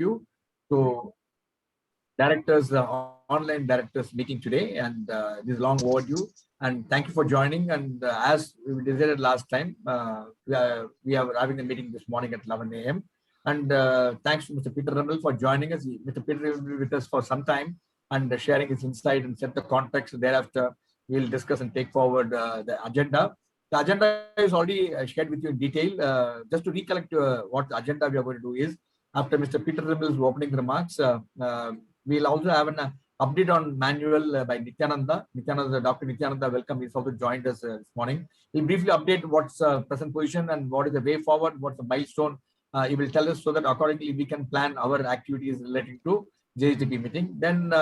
you to directors online directors meeting today, and this is long overdue. And thank you for joining. And as we decided last time, we are having the meeting this morning at 11 a.m. And thanks to Mr. Peter Rimmel for joining us. Mr. Peter will be with us for some time and sharing his insight and set the context. Thereafter, we'll discuss and take forward the agenda. The agenda is already shared with you in detail. Just to recollect what the agenda we are going to do is, after Mr. Peter Rimmel's opening remarks, we'll also have an update on manual by Nityananda. Dr. Nityananda, welcome. He's also joined us this morning. He'll briefly update what's present position and what is the way forward, what's the milestone. He will tell us so that accordingly we can plan our activities relating to JHDP meeting. Then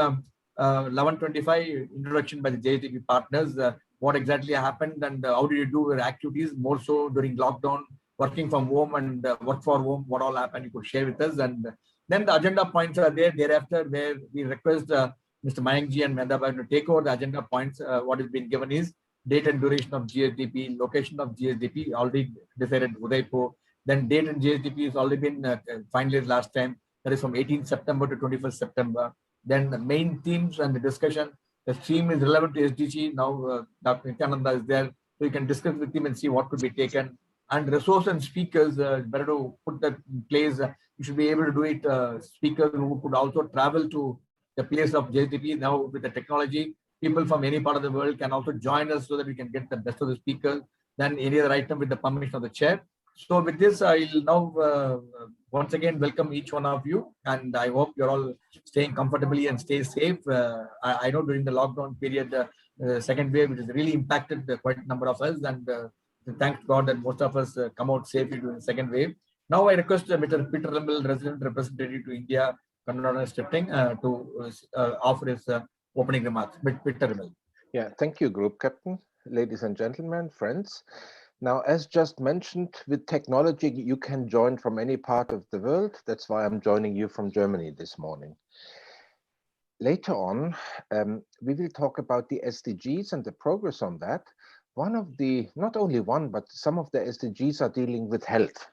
11:25 introduction by the JHDP partners. What exactly happened and how did you do your activities more so during lockdown, working from home and work for home, what all happened, you could share with us. And then the agenda points are there thereafter, where we request Mr. Mayankji and Medabai to take over the agenda points. What has been given is date and duration of GSDP, location of GSDP, already decided Udaipur. Then date and GSDP has already been finalized last time. That is from 18th September to 21st September. Then the main themes and the discussion. The theme is relevant to SDG. Now Dr. Nityananda is there. So you can discuss with him and see what could be taken. And resource and speakers, better to put that in place. You should be able to do it. Speakers who could also travel to the place of JTP. Now with the technology, people from any part of the world can also join us so that we can get the best of the speakers. Then any other item with the permission of the chair. So with this, I'll now once again welcome each one of you, and I hope you're all staying comfortably and stay safe. I know during the lockdown period, second wave, it has really impacted quite a number of us, and thanks God that most of us come out safely during the second wave. Now I request Mr. Peter Rimmel, resident representative to India, Kannada Stifting, to offer his opening remarks. Peter Rimmel. Yeah, thank you, Group Captain. Ladies and gentlemen, friends. Now, as just mentioned, with technology, you can join from any part of the world. That's why I'm joining you from Germany this morning. Later on, we will talk about the SDGs and the progress on that. One of the, not only one, but some of the SDGs are dealing with health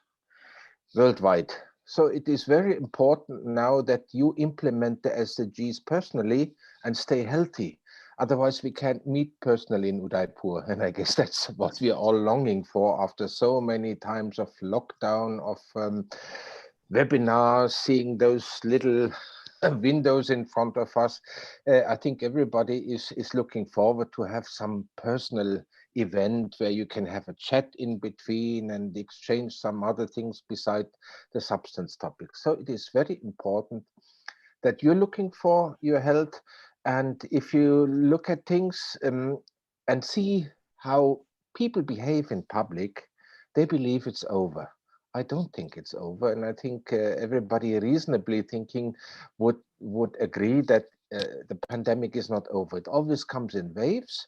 worldwide. So it is very important now that you implement the SDGs personally and stay healthy. Otherwise, we can't meet personally in Udaipur. And I guess that's what we are all longing for after so many times of lockdown, of webinars, seeing those little windows in front of us. I think everybody is looking forward to have some personal event where you can have a chat in between and exchange some other things beside the substance topic. So it is very important that you're looking for your health. And if you look at things and see how people behave in public, they believe it's over. I don't think it's over. And I think everybody reasonably thinking would agree that the pandemic is not over. It always comes in waves.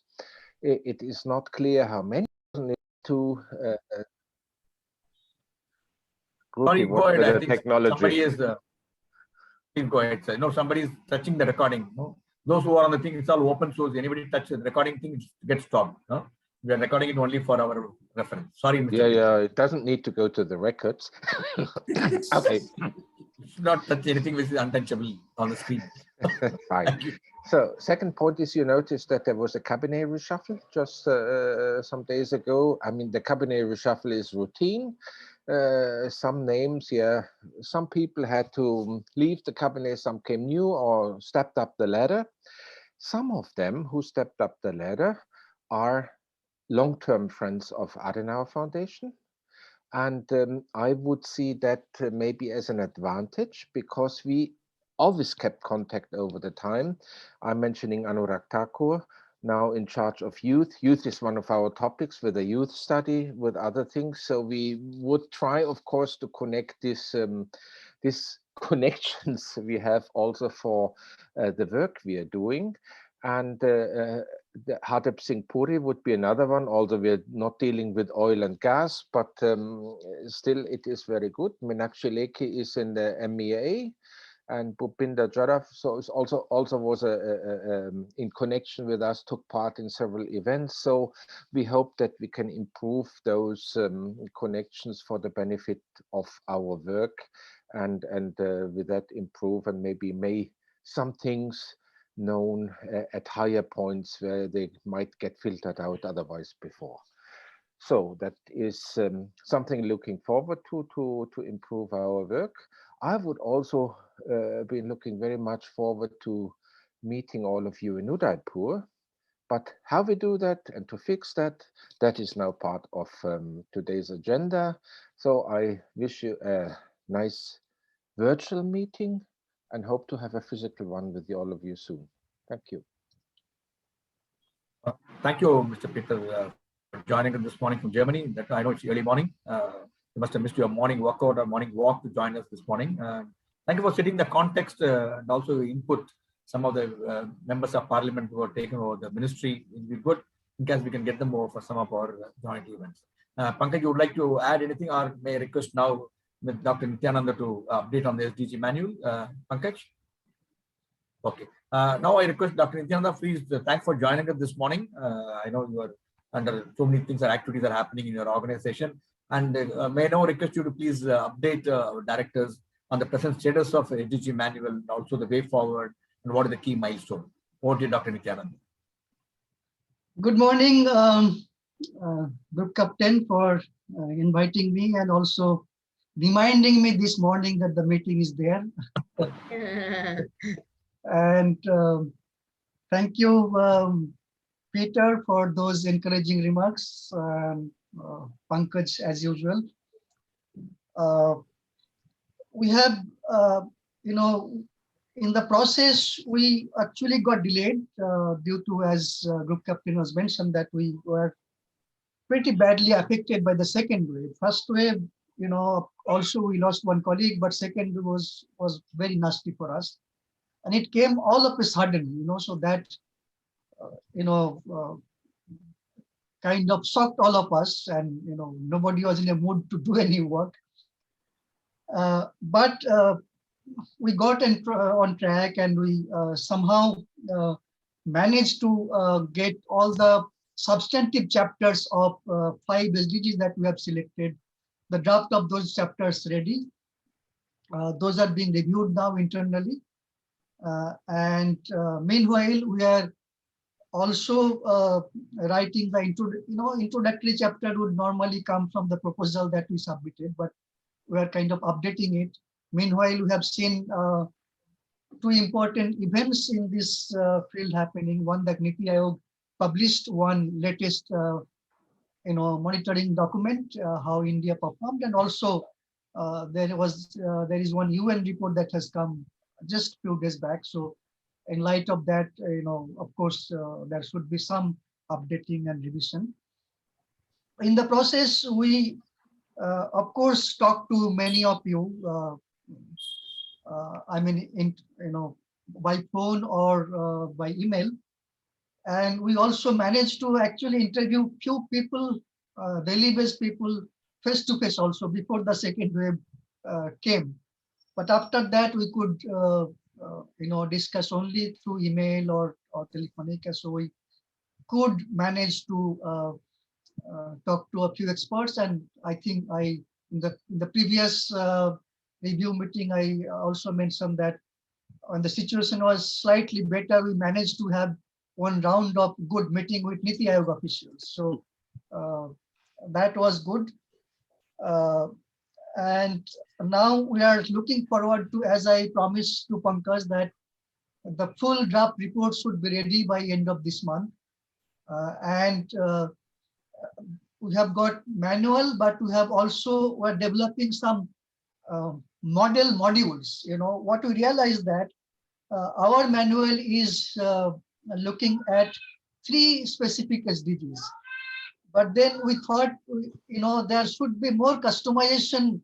It is not clear how many to Sorry, go ahead. I think technology. Somebody is please go ahead, sir. No, somebody is touching the recording. No, those who are on the thing, it's all open source. Anybody touches the recording thing, it gets stopped. No, we are recording it only for our reference. Sorry, Mr. Yeah, it doesn't need to go to the records. Okay. Should not touch anything which is untouchable on the screen. Fine. So second point is, you noticed that there was a cabinet reshuffle just some days ago. I mean, the cabinet reshuffle is routine. Some names, yeah, some people had to leave the cabinet, some came new or stepped up the ladder. Some of them who stepped up the ladder are long-term friends of Adenauer Foundation. And I would see that maybe as an advantage, because we always kept contact over the time. I'm mentioning Anurag Thakur, now in charge of youth. Youth is one of our topics with a youth study, with other things. So we would try, of course, to connect this connections we have also for the work we are doing. And the Hardep Singh Puri would be another one, although we're not dealing with oil and gas, but still it is very good. Meenakshi Lekhi is in the MEA, and Bhupinder Jaraf so is also was in connection with us, took part in several events. So we hope that we can improve those connections for the benefit of our work and with that improve and maybe may some things known at higher points where they might get filtered out otherwise before. So that is something looking forward to improve our work. I would also be looking very much forward to meeting all of you in Udaipur. But how we do that and to fix that, that is now part of today's agenda. So I wish you a nice virtual meeting and hope to have a physical one with all of you soon. Thank you. Thank you, Mr. Peter, for joining us this morning from Germany. That I know it's early morning. You must have missed your morning workout or morning walk to join us this morning. Thank you for setting the context and also input. Some of the members of parliament who are taking over the ministry. It will be good in case we can get them over for some of our joint events. Pankaj, you would like to add anything, or may I request now with Dr. Nityananda to update on the SDG manual? Pankaj? Okay. Now I request Dr. Nityananda, please, thanks for joining us this morning. I know you are under so many things or activities are happening in your organization. And may I now request you to please update our directors on the present status of SDG manual and also the way forward and what are the key milestones. Over to you, Dr. Nityananda. Good morning, Group Captain, for inviting me and also reminding me this morning that the meeting is there. And thank you, Peter, for those encouraging remarks. Pankaj, as usual. We have, in the process, we actually got delayed due to, as Group Captain was mentioned, that we were pretty badly affected by the second wave. First wave, also we lost one colleague, but second wave was very nasty for us. And it came all of a sudden, so that, kind of shocked all of us, and, nobody was in a mood to do any work. But we got on track, and we somehow managed to get all the substantive chapters of 5 SDGs that we have selected, the draft of those chapters ready. Those are being reviewed now internally. And meanwhile, we are also writing the introductory chapter would normally come from the proposal that we submitted, but we are kind of updating it. Meanwhile, we have seen 2 important events in this field happening. One, that NITI Aayog published one latest, monitoring document, how India performed, and also there is one UN report that has come just a few days back. So, in light of that, of course, there should be some updating and revision. In the process, we, of course, talked to many of you. I mean, by phone or by email. And we also managed to actually interview few people, daily-based people, face-to-face also, before the second wave came. But after that, we could, discuss only through email or Telefonica. So we could manage to talk to a few experts. And I think in the previous review meeting, I also mentioned that when the situation was slightly better, we managed to have one round of good meeting with NITI Aayog officials. So that was good. And now we are looking forward to, as I promised to Pankaj, that the full draft report should be ready by end of this month. And we have got manual, but we have also, we're developing some model modules. What we realized that our manual is looking at 3 specific SDGs. But then we thought, there should be more customization,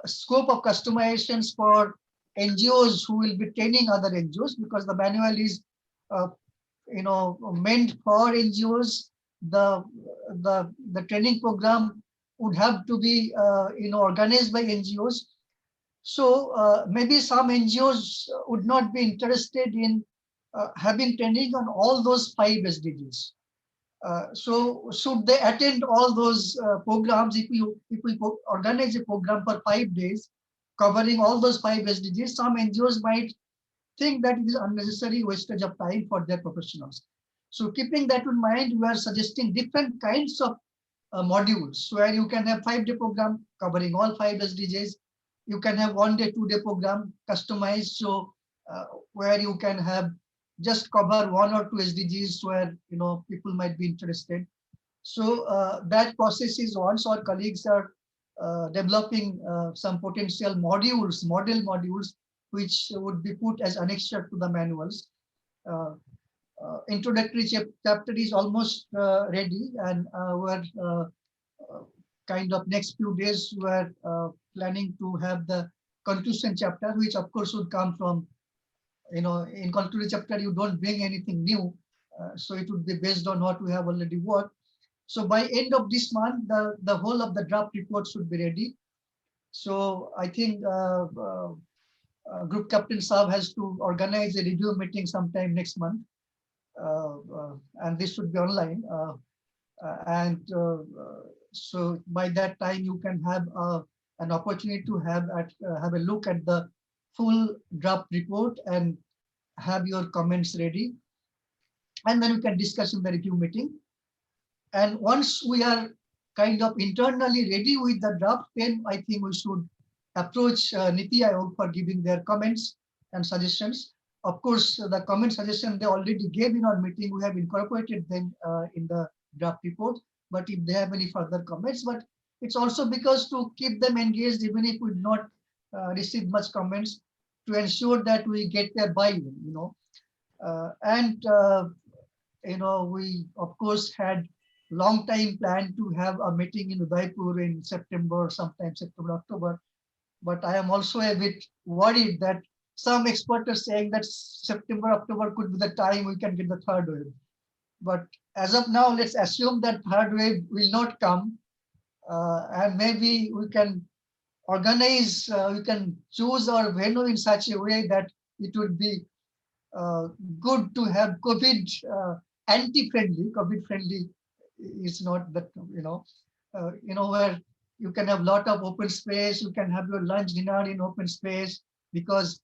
scope of customizations for NGOs who will be training other NGOs, because the manual is, meant for NGOs. The training program would have to be, organized by NGOs. So maybe some NGOs would not be interested in having training on all those 5 SDGs. So should they attend all those programs? If we organize a program for 5 days, covering all those 5 SDGs, some NGOs might think that it is unnecessary wastage of time for their professionals. So keeping that in mind, we are suggesting different kinds of modules where you can have 5-day program covering all 5 SDGs. You can have 1-day, 2-day program customized. So where you can have just cover 1 or 2 SDGs where people might be interested. So that process is on. So our colleagues are developing some potential model modules, which would be put as annexure to the manuals. Introductory chapter is almost ready, and we're kind of next few days we're planning to have the conclusion chapter, which of course would come from, in conclusion chapter you don't bring anything new, so it would be based on what we have already worked. So by end of this month, the whole of the draft report should be ready. So I think Group Captain Saab has to organize a review meeting sometime next month. And this should be online. So by that time, you can have an opportunity to have a look at the full draft report and have your comments ready. And then we can discuss in the review meeting. And once we are kind of internally ready with the draft, then I think we should approach Niti Aayog for giving their comments and suggestions. Of course, the comment suggestion they already gave in our meeting, we have incorporated them in the draft report. But if they have any further comments, but it's also because to keep them engaged, even if we do not receive much comments, to ensure that we get their buy-in, we of course had long time plan to have a meeting in Udaipur in September, sometime September, October. But I am also a bit worried that some experts are saying that September, October could be the time we can get the 3rd wave. But as of now, let's assume that 3rd wave will not come. And maybe we can organize, we can choose our venue in such a way that it would be good to have COVID anti-friendly. COVID-friendly is not that, where you can have a lot of open space, you can have your lunch, dinner in open space, because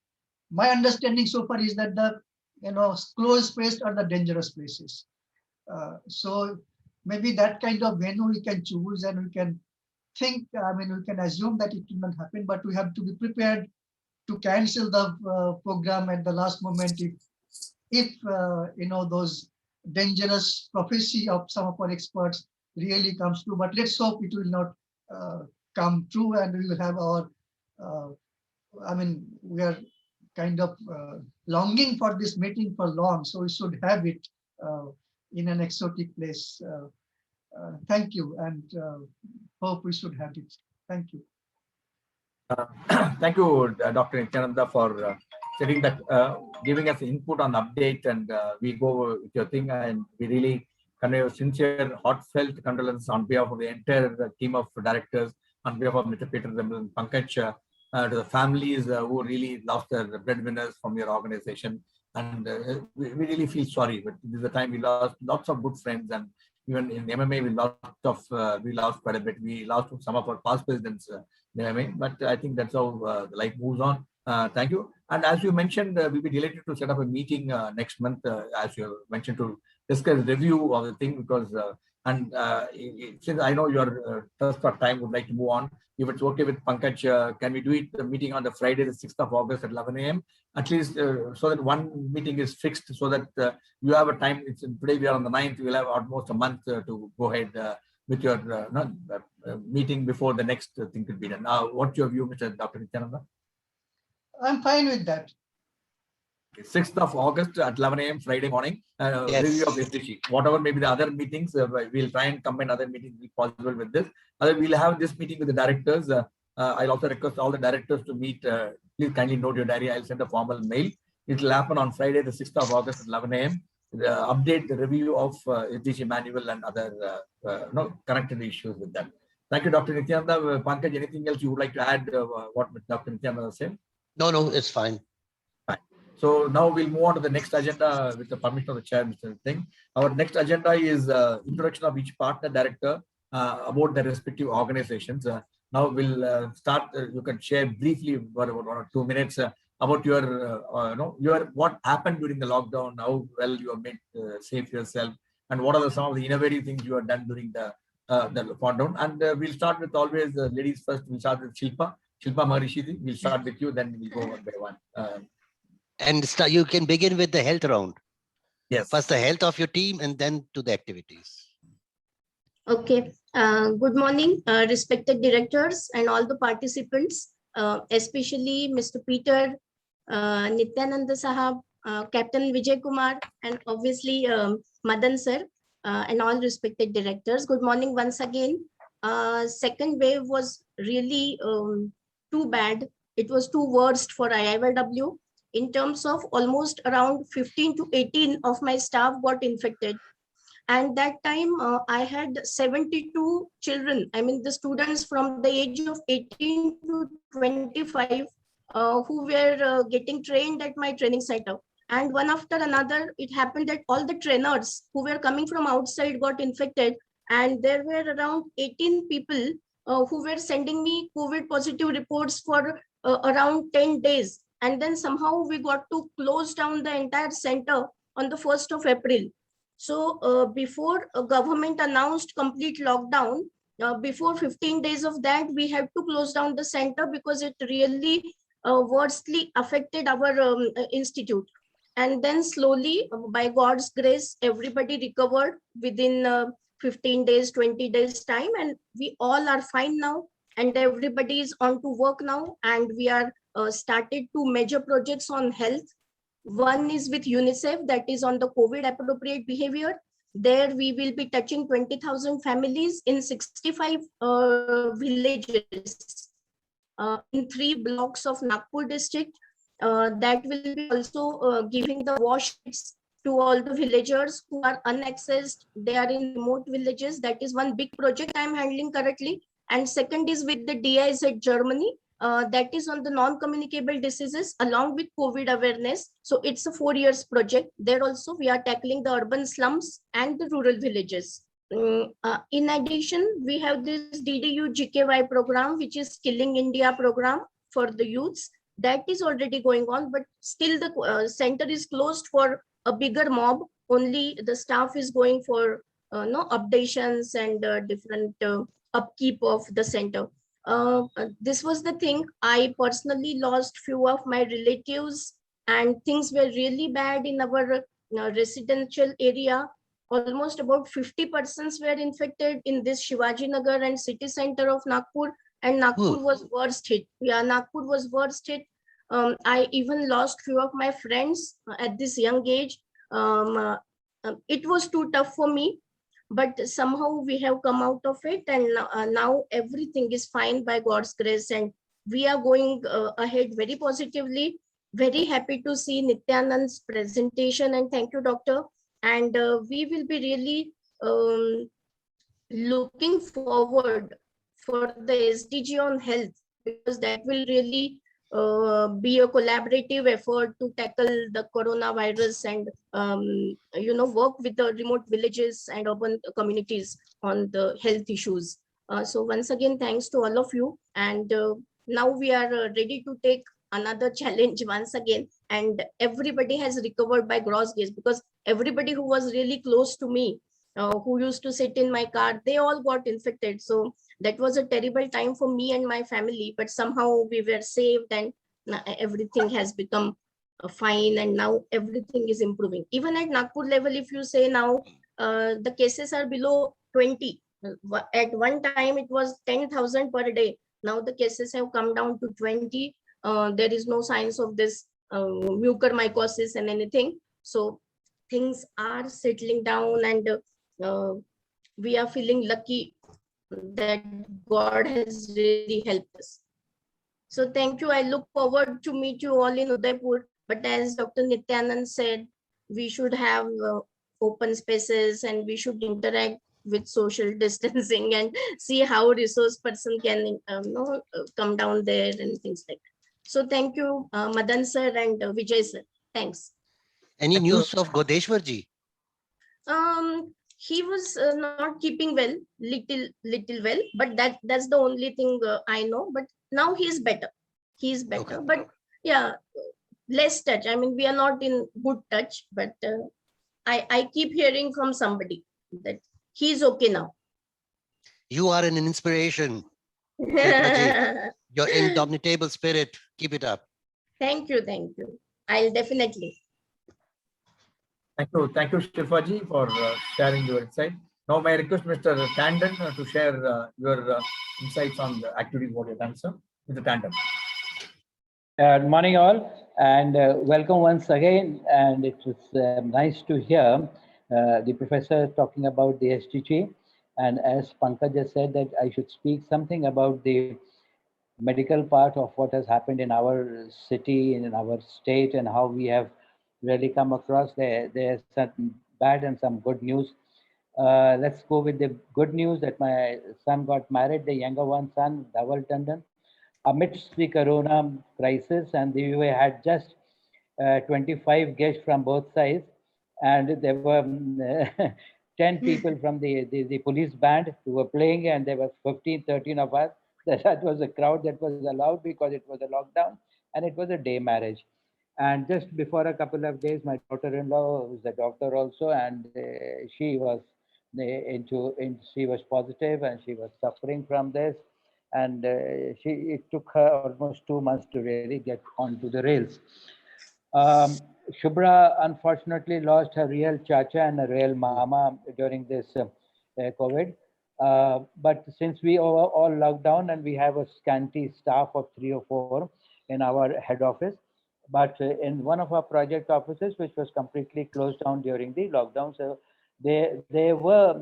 my understanding so far is that the closed space are the dangerous places. So maybe that kind of venue we can choose, and we can think, we can assume that it will not happen, but we have to be prepared to cancel the program at the last moment if those dangerous prophecy of some of our experts really comes true. But let's hope it will not come true, and we will have our, we are kind of longing for this meeting for long, so we should have it in an exotic place. Thank you, and hope we should have it. Thank you. Thank you, Dr. Nityananda, for setting that, giving us input on the update, and we go with your thing, and we really convey a sincere, heartfelt condolences on behalf of the entire team of directors, on behalf of Mr. Peter and Pankaj, to the families who really lost their breadwinners from your organization. And we really feel sorry, but this is the time we lost lots of good friends, and even in MMA we lost quite a bit. We lost some of our past presidents in MMA, but I think that's how the life moves on. Thank you. And as you mentioned, we'll be delighted to set up a meeting next month, as you mentioned, to discuss review of the thing, because since I know your thirst for time would like to move on, if it's okay with Pankaj, can we do it, the meeting on the Friday, the 6th of August at 11 a.m. at least, so that one meeting is fixed, so that you have a time. Today we are on the 9th, you will have almost a month to go ahead with your meeting before the next thing could be done. What's your view, Mr. Dr. Nityananda? I'm fine with that. 6th of August at 11 a.m. Friday morning, Yes. review of SDG. Whatever may be the other meetings, we'll try and combine other meetings if possible with this. We'll have this meeting with the directors. I'll also request all the directors to meet. Please kindly note your diary. I'll send a formal mail. It will happen on Friday, the 6th of August at 11 a.m. Update the review of SDG manual and other connected issues with that. Thank you, Dr. Nityananda. Pankaj, anything else you would like to add? What Dr. Nityananda said? No, it's fine. So now we'll move on to the next agenda with the permission of the chair, Mr. Singh. Our next agenda is introduction of each partner director about their respective organizations. Now we'll start. You can share briefly for about 1 or 2 minutes about your what happened during the lockdown, how well you have made safe yourself, and what are some of the innovative things you have done during the lockdown. And we'll start with always ladies first. We'll start with Shilpa Maharishi. We'll start with you, then we'll go one by one. And you can begin with the health round. Yes. First the health of your team and then to the activities. Okay. Good morning, respected directors and all the participants, especially Mr. Peter, Nityananda Sahab, Captain Vijay Kumar, and obviously Madan sir, and all respected directors. Good morning once again. Second wave was really too bad. It was too worst for IIYW. In terms of almost around 15 to 18 of my staff got infected. And that time I had 72 children. I mean, the students from the age of 18 to 25 who were getting trained at my training center. And one after another, it happened that all the trainers who were coming from outside got infected. And there were around 18 people who were sending me COVID positive reports for around 10 days. And then somehow we got to close down the entire center on the 1st of April. So before government announced complete lockdown, before 15 days of that, we had to close down the center because it really worstly affected our institute. And then slowly, by God's grace, everybody recovered within 15 days, 20 days time. And we all are fine now. And everybody is on to work now. And we are started two major projects on health. One is with UNICEF, that is on the COVID appropriate behavior. There we will be touching 20,000 families in 65 villages in 3 blocks of Nagpur district. That will be also giving the wash kits to all the villagers who are unaccessed. They are in remote villages. That is one big project I am handling currently. And second is with the DIZ Germany. That is on the non-communicable diseases along with COVID awareness. So it's a 4 years project. There also we are tackling the urban slums and the rural villages. In addition, we have this DDU GKY program, which is Skilling India program for the youths. That is already going on, but still the center is closed for a bigger mob. Only the staff is going for updations and different upkeep of the center. This was the thing. I personally lost few of my relatives and things were really bad in our residential area. Almost about 50 persons were infected in this Shivaji Nagar and city center of Nagpur, and Nagpur was worst hit. Yeah, Nagpur was worst hit. I even lost few of my friends at this young age. It was too tough for me. But somehow we have come out of it, and now everything is fine by God's grace, and we are going ahead very positively. Very happy to see Nityanand's presentation, and thank you, doctor. And we will be really looking forward for the SDG on health, because that will really be a collaborative effort to tackle the coronavirus and work with the remote villages and urban communities on the health issues. So once again, thanks to all of you. And now we are ready to take another challenge once again. And everybody has recovered by God's grace, because everybody who was really close to me, who used to sit in my car, they all got infected. So that was a terrible time for me and my family, but somehow we were saved and everything has become fine, and now everything is improving. Even at Nagpur level, if you say now, the cases are below 20. At one time, it was 10,000 per day. Now the cases have come down to 20. There is no signs of this mucormycosis and anything. So things are settling down, and we are feeling lucky that God has really helped us. So thank you. I look forward to meet you all in Udaipur. But as Dr. Nityanand said, we should have open spaces and we should interact with social distancing and see how resource person can come down there and things like that. So thank you, Madan sir and Vijay sir. Thanks. Any news of Godeshwar ji? he was not keeping well, little well, but that's the only thing I know. But now he's better. He's better. Okay. But yeah, less touch. I mean, we are not in good touch, but I keep hearing from somebody that he's okay now. You are an inspiration. Shilpaji. Your indomitable spirit. Keep it up. Thank you. I'll definitely. Thank you, Shilpaji, for sharing your insight. Now, may I request Mr. Tandon to share your insights on the activities what you have done, sir. Mr. Tandon. Good morning, all, and welcome once again. And it was nice to hear the professor talking about the SDG. And as Pankaj just said, that I should speak something about the medical part of what has happened in our city and in our state, and how we have really come across. There's some bad and some good news. Let's go with the good news that my son got married, the younger one son, Dhaval Tandon, amidst the corona crisis, and we had just 25 guests from both sides, and there were 10 people from the police band who were playing, and there were 15, 13 of us. That was a crowd that was allowed because it was a lockdown, and it was a day marriage. And just before a couple of days, my daughter-in-law, who's a doctor also, and she was she was positive, and she was suffering from this, and it took her almost 2 months to really get onto the rails. Shubhra unfortunately lost her real chacha and a real mama during this COVID. But since we are all locked down and we have a scanty staff of 3 or 4 in our head office, but in one of our project offices, which was completely closed down during the lockdown, so there were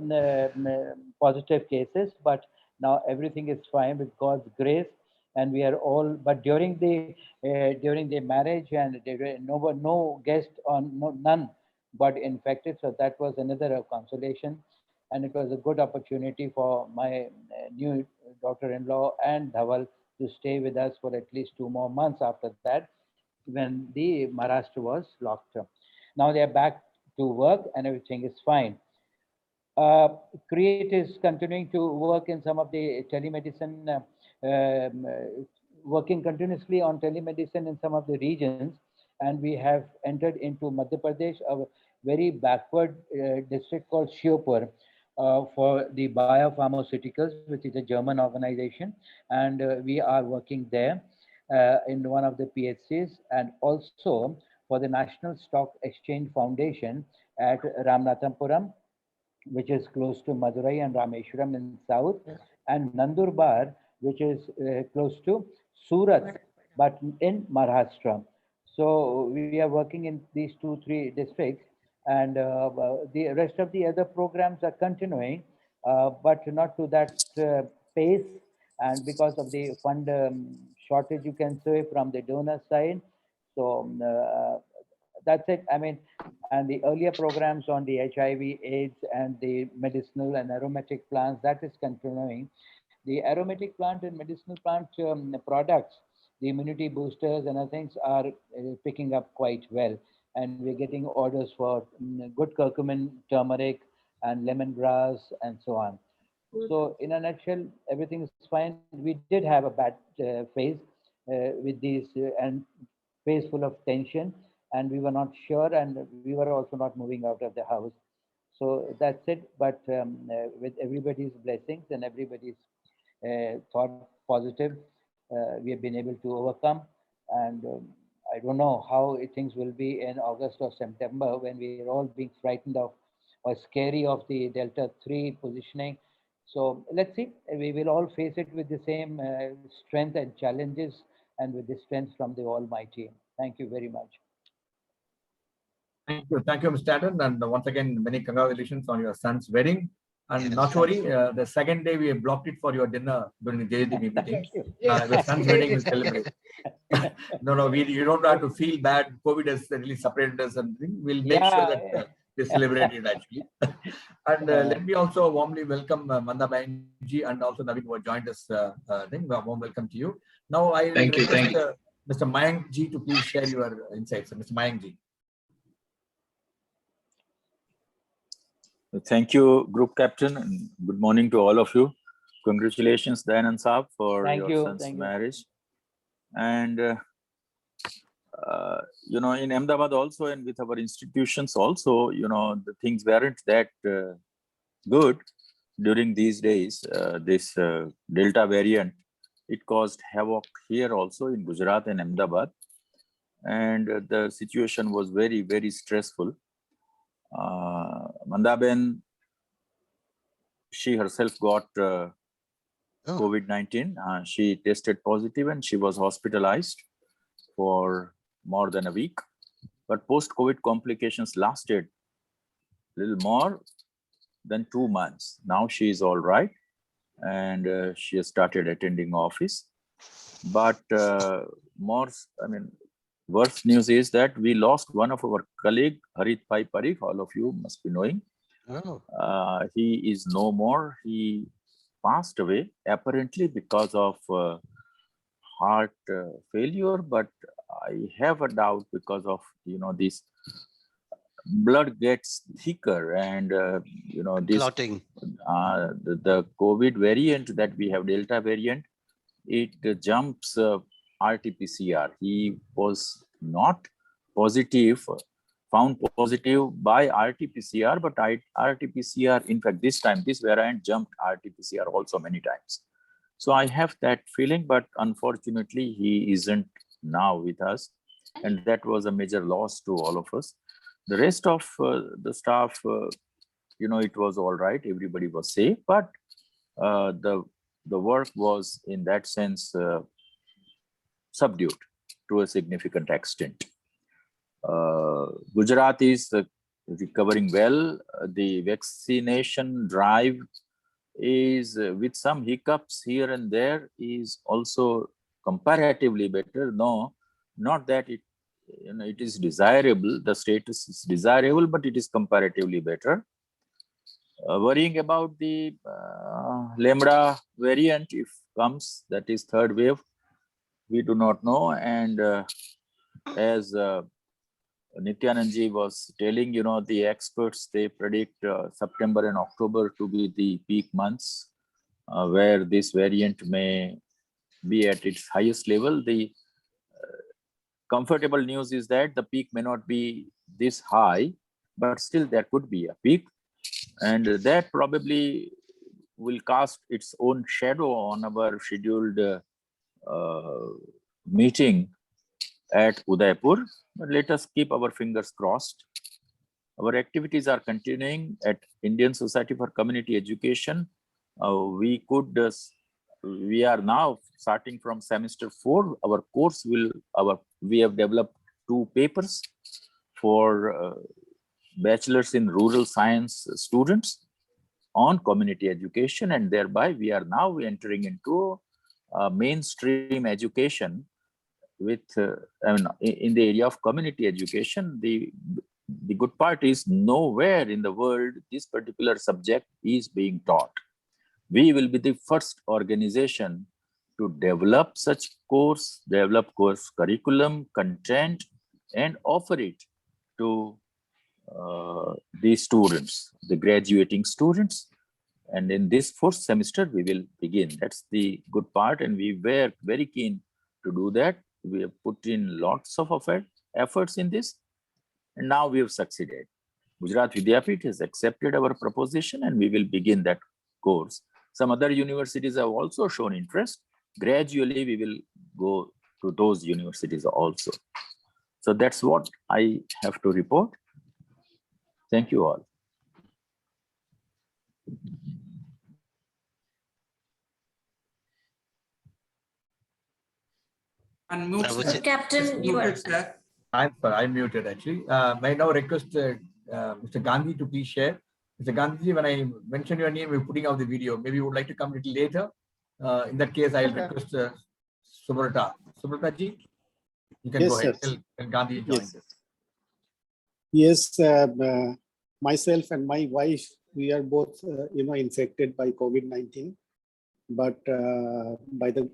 positive cases, but now everything is fine with God's grace, and we are all. But during the marriage, and there were no guest none got infected, so that was another consolation, and it was a good opportunity for my new daughter-in-law and Dhaval to stay with us for at least 2 more months after that, when the Maharashtra was locked up. Now they are back to work and everything is fine. Create is continuing to work in some of the telemedicine, working continuously on telemedicine in some of the regions. And we have entered into Madhya Pradesh, a very backward district called Shiopur, for the biopharmaceuticals, which is a German organization. And we are working there in one of the PHCs, and also for the National Stock Exchange Foundation at Ramanathapuram, which is close to Madurai and Rameshwaram in south, and Nandurbar, which is close to Surat, but in Maharashtra. So we are working in these 2-3 districts, and the rest of the other programs are continuing, but not to that pace, and because of the fund shortage, you can say, from the donor side. So that's it. I mean, and the earlier programs on the HIV, AIDS, and the medicinal and aromatic plants, that is continuing. The aromatic plant and medicinal plant products, the immunity boosters and other things are picking up quite well. And we're getting orders for good curcumin, turmeric, and lemongrass, and so on. So in a nutshell, everything is fine. We did have a bad phase with these and phase full of tension, and we were not sure, and we were also not moving out of the house. So that's it. But with everybody's blessings and everybody's thought positive, we have been able to overcome. And I don't know how things will be in August or September, when we are all being frightened of or scary of the Delta 3 positioning. So let's see. We will all face it with the same strength and challenges, and with the strength from the Almighty. Thank you very much. Thank you, Mr. Tandon, and once again, many congratulations on your son's wedding. And yes, not to worry, the second day we blocked it for your dinner during the JDB meeting. The son's wedding will celebrate. No, you don't have to feel bad. COVID has really separated us, and we'll make sure that we celebrate it actually. And let me also warmly welcome Manda Mayankji and also Naveen, who have joined us. Warm welcome to you. Now I request Mr. Mayankji to please share your insights. Mr. Mayankji. Thank you, Group Captain, and good morning to all of you. Congratulations, Dayanand Saab, for Thank your you, son's thank you. marriage. And, in Ahmedabad also, and with our institutions also, the things weren't that good during these days. This Delta variant, it caused havoc here also in Gujarat and Ahmedabad. And the situation was very, very stressful. Mandaben, she herself got Oh. COVID-19. She tested positive and she was hospitalized for more than a week. But post-COVID complications lasted a little more than 2 months. Now she is all right and she has started attending office. But worst news is that we lost one of our colleague, Harit Bhai Parikh, all of you must be knowing. Oh. He is no more. He passed away apparently because of heart failure, but I have a doubt because of this blood gets thicker and this Clotting. the COVID variant that we have, Delta variant, it jumps RT-PCR. He was not positive, found positive by RT-PCR, but RT-PCR, in fact, this variant jumped RT-PCR also many times. So I have that feeling, but unfortunately, he isn't now with us. And that was a major loss to all of us. The rest of the staff, it was all right. Everybody was safe, but the work was in that sense subdued to a significant extent. Gujarat is recovering well. The vaccination drive is with some hiccups here and there is also comparatively better. No, not that it is desirable, the status is desirable, but it is comparatively better. Worrying about the Lambda variant, if comes, that is third wave, we do not know. And as Nityanandji was telling, the experts, they predict September and October to be the peak months where this variant may be at its highest level. The comfortable news is that the peak may not be this high, but still there could be a peak. And that probably will cast its own shadow on our scheduled meeting at Udaipur. But let us keep our fingers crossed. Our activities are continuing at Indian Society for Community Education. We are now starting from semester 4. Our course we have developed 2 papers for bachelor's in rural science students on community education, and thereby we are now entering into mainstream education with in the area of community education. The good part is nowhere in the world this particular subject is being taught. We will be the first organization to develop such course, develop course curriculum, content, and offer it to the students, the graduating students. And in this 4th semester, we will begin. That's the good part. And we were very keen to do that. We have put in lots of efforts in this. And now we have succeeded. Gujarat Vidyapeeth has accepted our proposition and we will begin that course. Some other universities have also shown interest. Gradually, we will go to those universities also. So that's what I have to report. Thank you all. Unmute, Captain, you are. I'm muted actually. May I now request Mr. Gandhi to please share. Mr. Gandhi, when I mention your name, we're putting out the video. Maybe you would like to come a little later. In that case, I'll request Subrata. Subrata ji, you can go ahead. Tell Gandhi join. Yes, myself and my wife, we are both, infected by COVID-19, but by the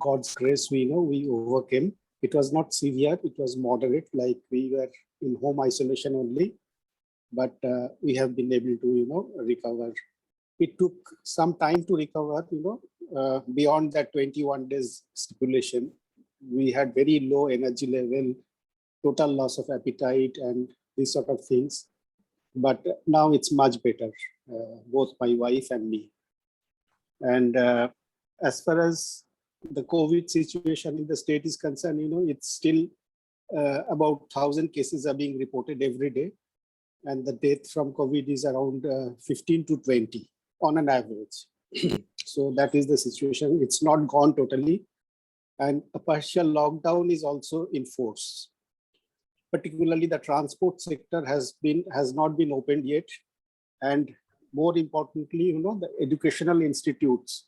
God's grace, we overcame. It was not severe, it was moderate, like we were in home isolation only. but we have been able to, recover. It took some time to recover, beyond that 21 days stipulation. We had very low energy level, total loss of appetite and these sort of things. But now it's much better, both my wife and me. And as far as the COVID situation in the state is concerned, it's still about 1,000 cases are being reported every day. And the death from COVID is around 15 to 20 on an average. So that is the situation. It's not gone totally. And a partial lockdown is also in force. Particularly the transport sector has not been opened yet. And more importantly, the educational institutes,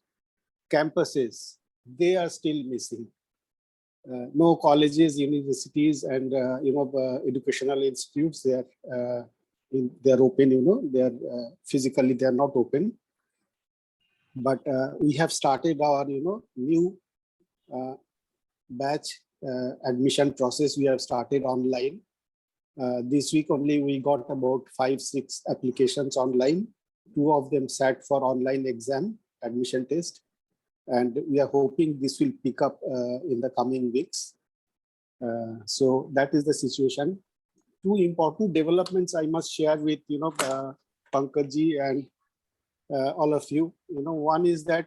campuses, they are still missing. No colleges, universities, and educational institutes, they are open. They are physically they are not open. But we have started our new batch admission process. We have started online. This week only we got about 5-6 applications online. 2 of them sat for online exam admission test. And we are hoping this will pick up in the coming weeks. So that is the situation. 2 important developments I must share with Pankaj and all of you. One is that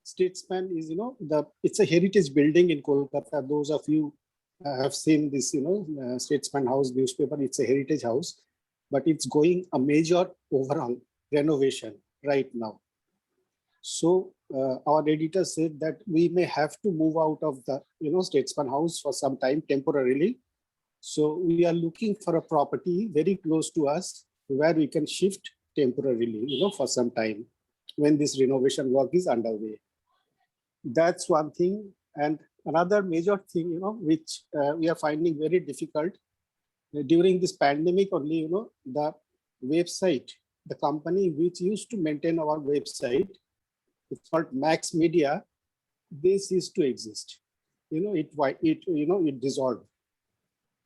Statesman is it's a heritage building in Kolkata. Those of you have seen this Statesman House newspaper. It's a heritage house, but it's going a major overall renovation right now. So our editor said that we may have to move out of the Statesman House for some time temporarily. So we are looking for a property very close to us where we can shift temporarily, for some time when this renovation work is underway. That's one thing. And another major thing, which we are finding very difficult during this pandemic only, the website, the company which used to maintain our website, it's called Max Media, they ceased to exist. It dissolved.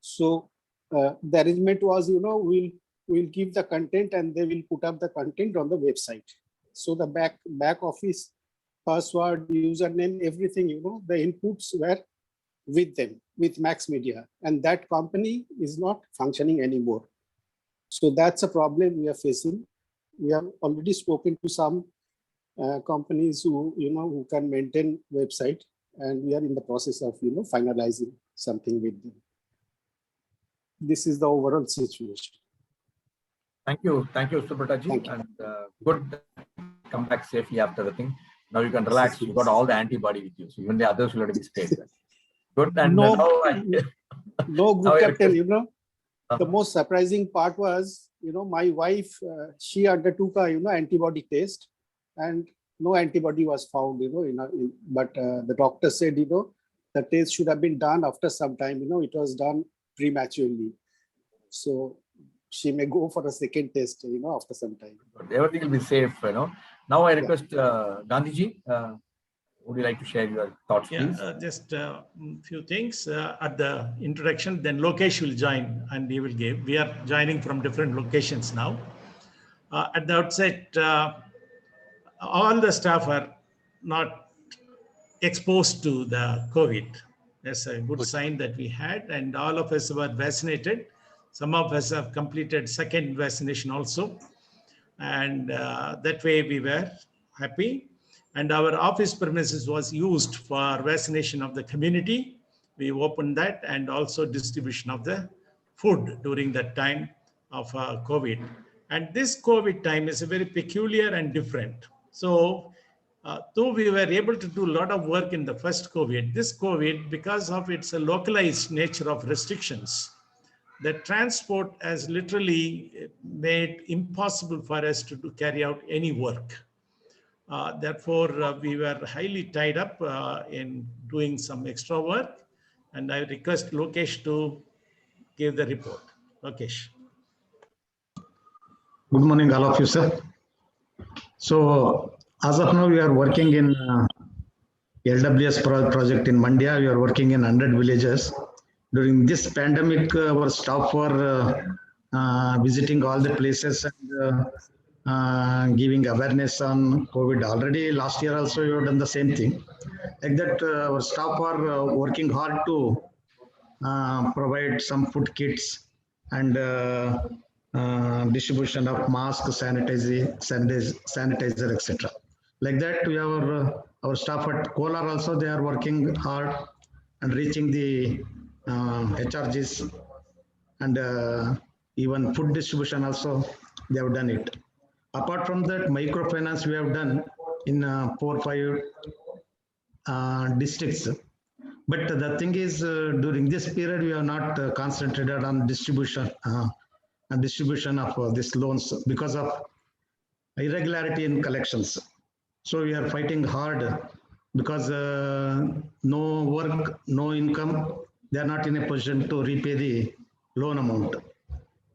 So the arrangement was, we'll give the content and they will put up the content on the website. So the back office, password, username, everything, the inputs were with them, with Max Media, and that company is not functioning anymore. So that's a problem we are facing. We have already spoken to some companies who can maintain website, and we are in the process of finalizing something with them. This is the overall situation. Thank you, Subrata ji, and good. Come back safely after the thing. Now you can relax. You got all the antibody with you, so even the others will have to be stayed. Good. And no group captain. The most surprising part was, my wife, she undertook a antibody test, and no antibody was found. But the doctor said, the test should have been done after some time. It was done prematurely, so she may go for a second test. After some time. Everything will be safe. Now I request Gandhiji. Would you like to share your thoughts, please? Just a few things at the introduction. Then Lokesh will join and he will give. We are joining from different locations now. At the outset, all the staff are not exposed to the COVID. That's a good sign that we had, and all of us were vaccinated. Some of us have completed second vaccination also. And that way we were happy. And our office premises was used for vaccination of the community. We opened that, and also distribution of the food during that time of COVID. And this COVID time is a very peculiar and different. So though we were able to do a lot of work in the first COVID, this COVID, because of its localized nature of restrictions, the transport has literally made impossible for us to carry out any work. Therefore, we were highly tied up in doing some extra work, and I request Lokesh to give the report. Lokesh. Good morning, all of you, sir. So, as of now, we are working in LWS project in Mandya. We are working in 100 villages. During this pandemic, our staff were visiting all the places and giving awareness on COVID. Already last year also you have done the same thing. Like that, our staff are working hard to provide some food kits and distribution of masks, sanitizer, etc. Like that, we have our staff at Kolar also, they are working hard and reaching the HRGs, and even food distribution also, they have done it. Apart from that, microfinance we have done in 4 or 5 districts. But the thing is, during this period, we have not concentrated on distribution of these loans because of irregularity in collections. So we are fighting hard because no work, no income, they are not in a position to repay the loan amount.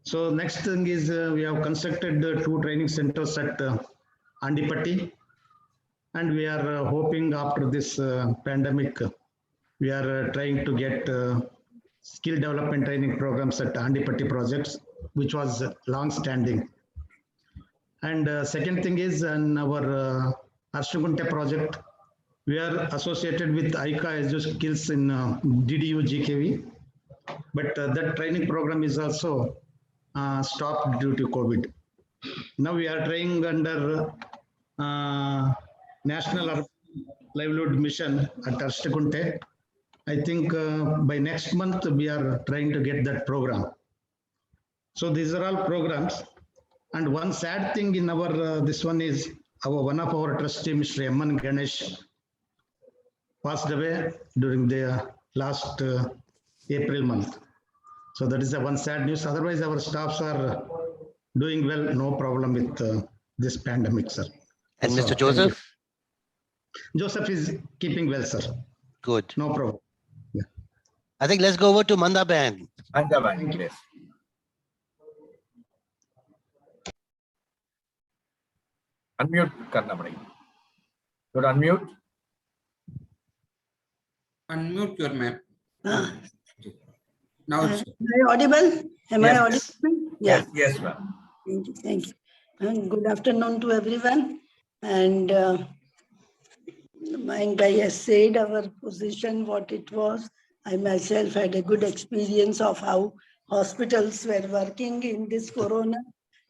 So next thing is we have constructed 2 training centers at Andipatti, and we are hoping after this pandemic, we are trying to get skill development training programs at Andipatti projects, which was long standing. And second thing is in our Arshnagunte project, we are associated with ICA EduSkills in DDU GKV, but that training program is also stopped due to COVID. Now we are trying under National Urban Livelihood Mission at Arshnagunte. I think by next month we are trying to get that program. So these are all programs. And one sad thing in our this one is one of our trustee, Mr. M.N. Ganesh, passed away during the last April month. So that is the one sad news. Otherwise, our staffs are doing well, no problem with this pandemic, sir. And So, Mr. Joseph? Joseph is keeping well, sir. Good. No problem. Yeah. I think let's go over to Mandaban. Mandaban, please. Unmute, Karnamani. Could unmute? Unmute your map. Ah. Now it's Am I audible? Am I audible? Yeah. Yes, ma'am. Thank you. Thank you. And good afternoon to everyone. And Mayank Bhai has said our position, what it was. I myself had a good experience of how hospitals were working in this corona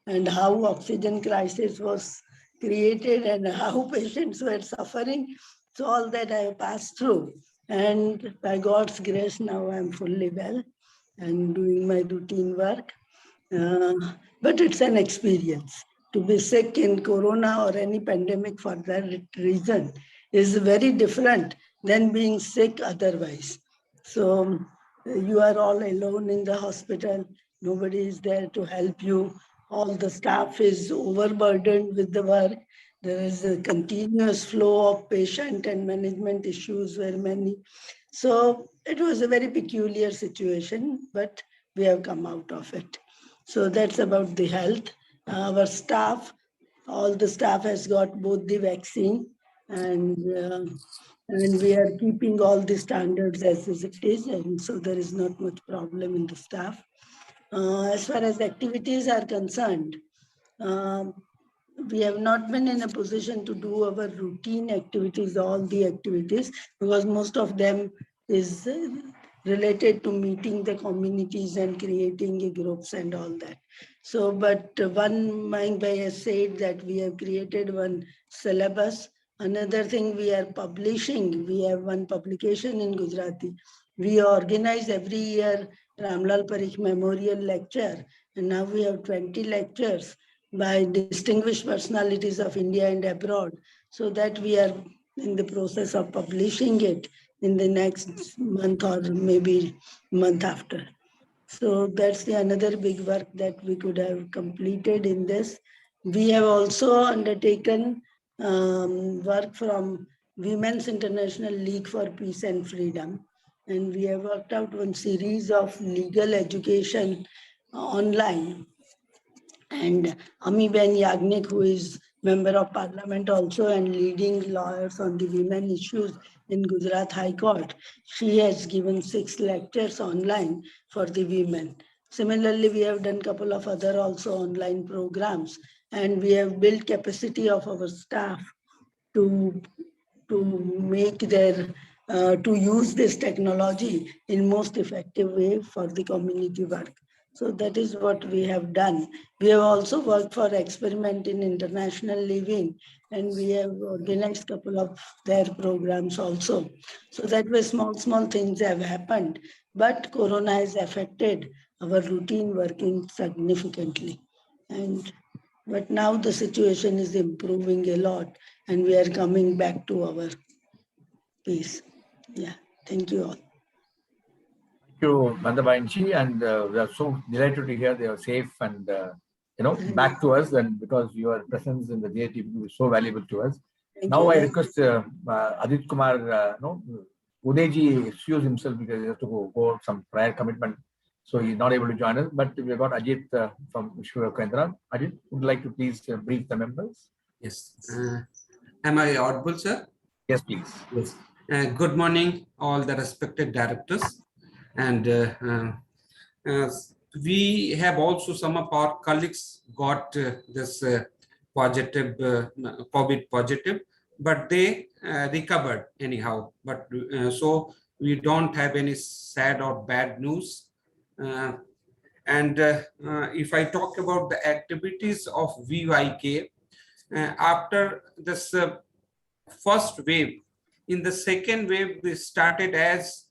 and how oxygen crisis was created and how patients were suffering. So all that I have passed through. And by God's grace, now I'm fully well and doing my routine work. But it's an experience. To be sick in corona or any pandemic for that reason is very different than being sick otherwise. So you are all alone in the hospital. Nobody is there to help you. All the staff is overburdened with the work. There is a continuous flow of patient and management issues were many. So it was a very peculiar situation, but we have come out of it. So that's about the health. Our staff, all the staff has got both the vaccine and we are keeping all the standards as it is. And so there is not much problem in the staff. As far as activities are concerned, we have not been in a position to do our routine activities, all the activities, because most of them is related to meeting the communities and creating groups and all that. So, but one Mayank Bhai has said that we have created one syllabus. Another thing we are publishing, we have one publication in Gujarati. We organize every year Ramlal Parikh Memorial Lecture, and now we have 20 lectures by distinguished personalities of India and abroad, so that we are in the process of publishing it in the next month or maybe month after. So that's the another big work that we could have completed in this. We have also undertaken work from Women's International League for Peace and Freedom. And we have worked out one series of legal education online. And Amiben Yagnik, who is member of parliament also and leading lawyers on the women issues in Gujarat High Court, she has given 6 lectures online for the women. Similarly, we have done a couple of other also online programs, and we have built capacity of our staff to make their to use this technology in most effective way for the community work. So that is what we have done. We have also worked for Experiment in International Living, and we have organized a couple of their programs also. So that way small things have happened, but Corona has affected our routine working significantly. But now the situation is improving a lot, and we are coming back to our pace. Yeah, thank you all. Thank you, Mandabainchi, and we are so delighted to hear they are safe and back to us, and because your presence in the JITB is so valuable to us. Now I request Adit Kumar, Udayji excuse himself because he has to go some prior commitment, so he's not able to join us. But we have got Ajit from Vishwa Kendra. Ajit, would you like to please brief the members? Yes. Am I audible, sir? Yes, please. Yes. Good morning, all the respected directors. And we have also some of our colleagues got this positive, COVID positive, but they recovered anyhow. But so we don't have any sad or bad news. And if I talk about the activities of VYK, after this first wave, in the second wave, we started as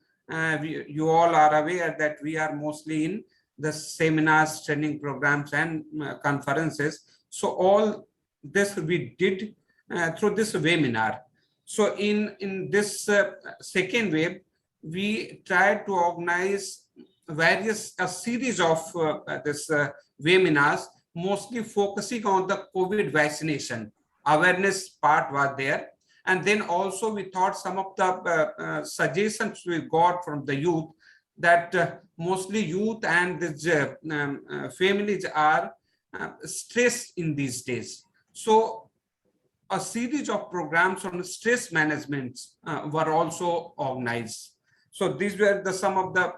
you all are aware that we are mostly in the seminars, training programs, and conferences. So all this we did through this webinar. So in this second wave, we tried to organize a series of this webinars, mostly focusing on the COVID vaccination. Awareness part was there. And then also we thought some of the suggestions we got from the youth that mostly youth and the families are stressed in these days. So a series of programs on stress management were also organized. So these were some of the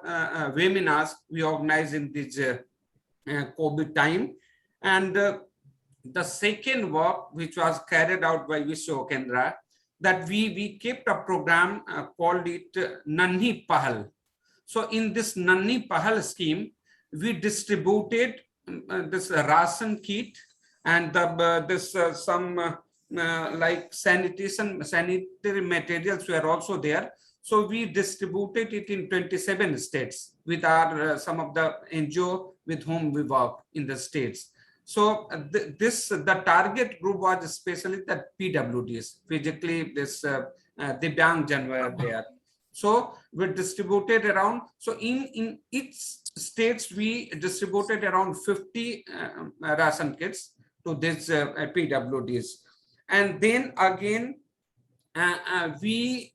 webinars we organized in this COVID time. And the second work, which was carried out by Vishwa Kendra, that we kept a program called it Nanhi Pahal. So in this Nanhi Pahal scheme, we distributed this ration kit and some like sanitary materials were also there. So we distributed it in 27 states with our some of the NGO with whom we work in the states. So the target group was especially the PWDs, physically Divyang Jan were there. So we distributed around, so in each states we distributed around 50 ration kits to these PWDs. And then again, we,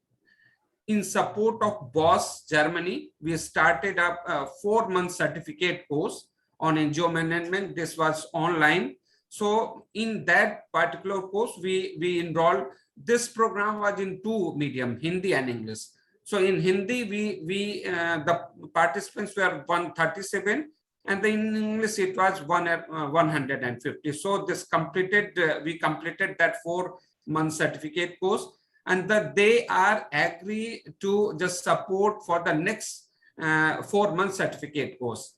in support of BOSS Germany, we started up a 4-month certificate course on NGO management. This was online. So in that particular course, we enrolled. This program was in 2 medium, Hindi and English. So in Hindi, the participants were 137, and in English it was 150. So this completed, we completed that 4-month certificate course, and that they are agree to just support for the next 4-month certificate course.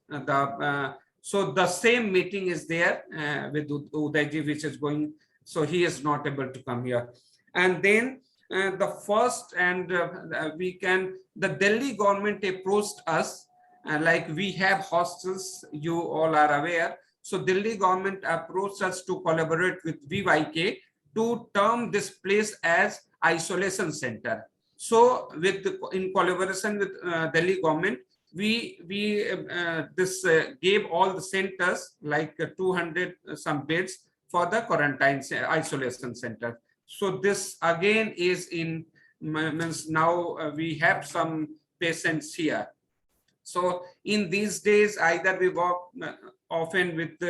So the same meeting is there with Udayji, which is going, so he is not able to come here. And then the first, and the Delhi government approached us, like we have hostels, you all are aware. So Delhi government approached us to collaborate with VYK to term this place as isolation center. So in collaboration with Delhi government, we gave all the centers like 200 some beds for the quarantine isolation center. So this again is in, means now we have some patients here. So in these days, either we work often with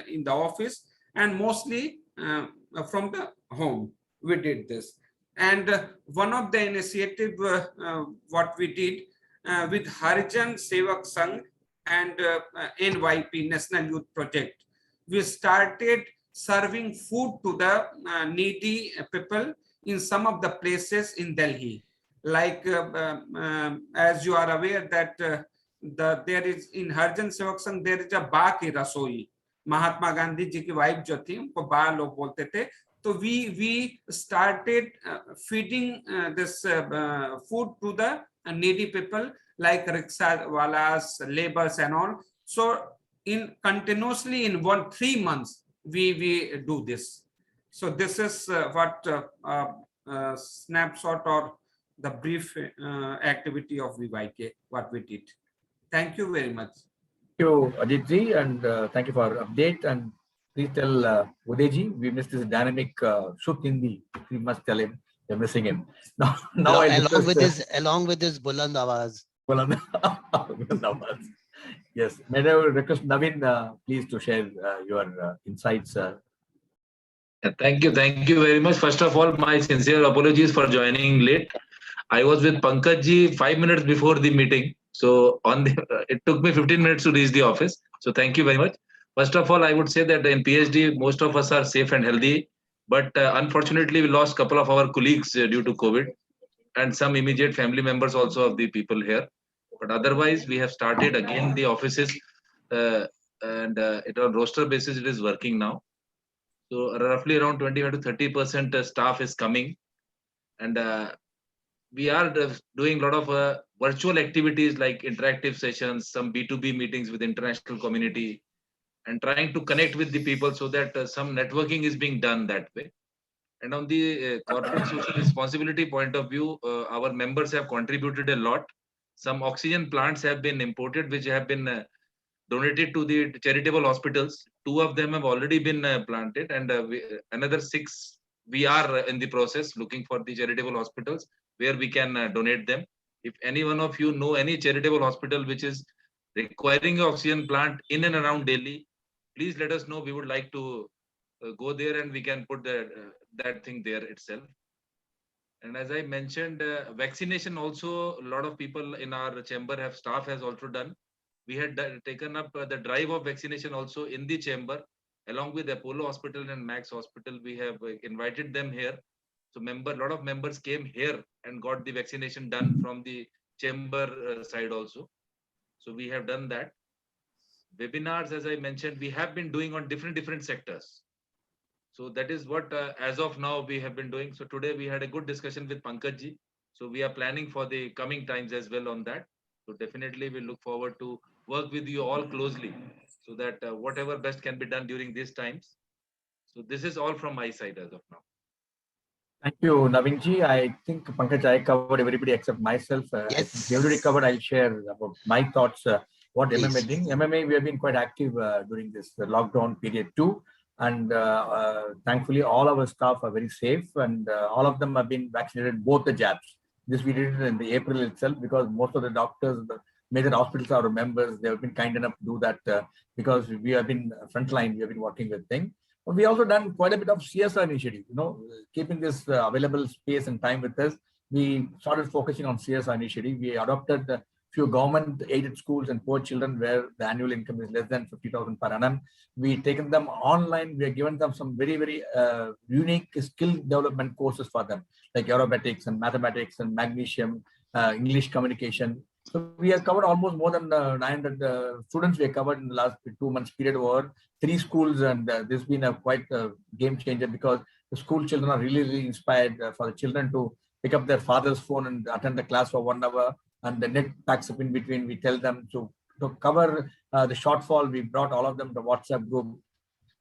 in the office and mostly from the home. We did this. And one of the initiative what we did with Harijan Sevak Sangh and NYP, National Youth Project, we started serving food to the needy people in some of the places in Delhi. Like, as you are aware that there is in Harjan Sevak Sangh, there is a Ba ki Rasoi. Mahatma Gandhi ji ki wife jo thi, unko Ba log bolte the. So we started feeding this food to the needy people like rickshaw walas, laborers and all. So in continuously in 3 months we do this. So this is what snapshot or the brief activity of VYK, what we did. Thank you very much. Thank you, Ajit ji, and thank you for update. And please tell Uday ji, we missed this dynamic Shuk Hindi. We must tell him we're missing him. Now along with his Buland Awaz. Buland Awaz. Yes, may I request Naveen, please to share your insights. Thank you very much. First of all, my sincere apologies for joining late. I was with Pankaj ji 5 minutes before the meeting, so it took me 15 minutes to reach the office. So thank you very much. First of all, I would say that in PhD, most of us are safe and healthy, but unfortunately, we lost a couple of our colleagues due to COVID, and some immediate family members also of the people here. But otherwise, we have started again the offices, and it on roster basis it is working now. So roughly around 25 to 30% staff is coming, and we are doing a lot of virtual activities like interactive sessions, some B2B meetings with international community, and trying to connect with the people so that some networking is being done that way. And on the corporate social responsibility point of view, our members have contributed a lot. Some oxygen plants have been imported, which have been donated to the charitable hospitals. 2 of them have already been planted, and another 6 we are in the process looking for the charitable hospitals where we can donate them. If any one of you know any charitable hospital which is requiring an oxygen plant in and around Delhi, please let us know. We would like to go there and we can put that thing there itself. And as I mentioned, vaccination also, a lot of people in our chamber staff has also done. We had taken up the drive of vaccination also in the chamber, along with Apollo Hospital and Max Hospital. We have invited them here. So a lot of members came here and got the vaccination done from the chamber side also. So we have done that. Webinars, as I mentioned, we have been doing on different sectors. So that is what, as of now, we have been doing. So today we had a good discussion with Pankaj ji. So we are planning for the coming times as well on that. So definitely we look forward to work with you all closely so that whatever best can be done during these times. So this is all from my side as of now. Thank you, Naveen ji. I think Pankaj, I covered everybody except myself. Yes. Everybody covered. I'll share about my thoughts. What Please. MMA doing? MMA, we have been quite active during this lockdown period too. And thankfully, all our staff are very safe, and all of them have been vaccinated, both the jabs. This we did in the April itself because most of the doctors, the major hospitals are members. They have been kind enough to do that because we have been frontline. We have been working with things. But we also done quite a bit of CSR initiative. Keeping this available space and time with us, we started focusing on CSR initiative. We adopted a few government-aided schools and poor children where the annual income is less than 50,000 per annum. We've taken them online. We have given them some very unique skill development courses for them, like aerobatics and mathematics and magnesium, English communication. So we have covered almost more than 900 students we have covered in the last 2 months period over 3 schools, and this has been a quite game changer because the school children are really inspired for the children to pick up their father's phone and attend the class for 1 hour, and the net packs up in between. We tell them to cover the shortfall. We brought all of them to WhatsApp group.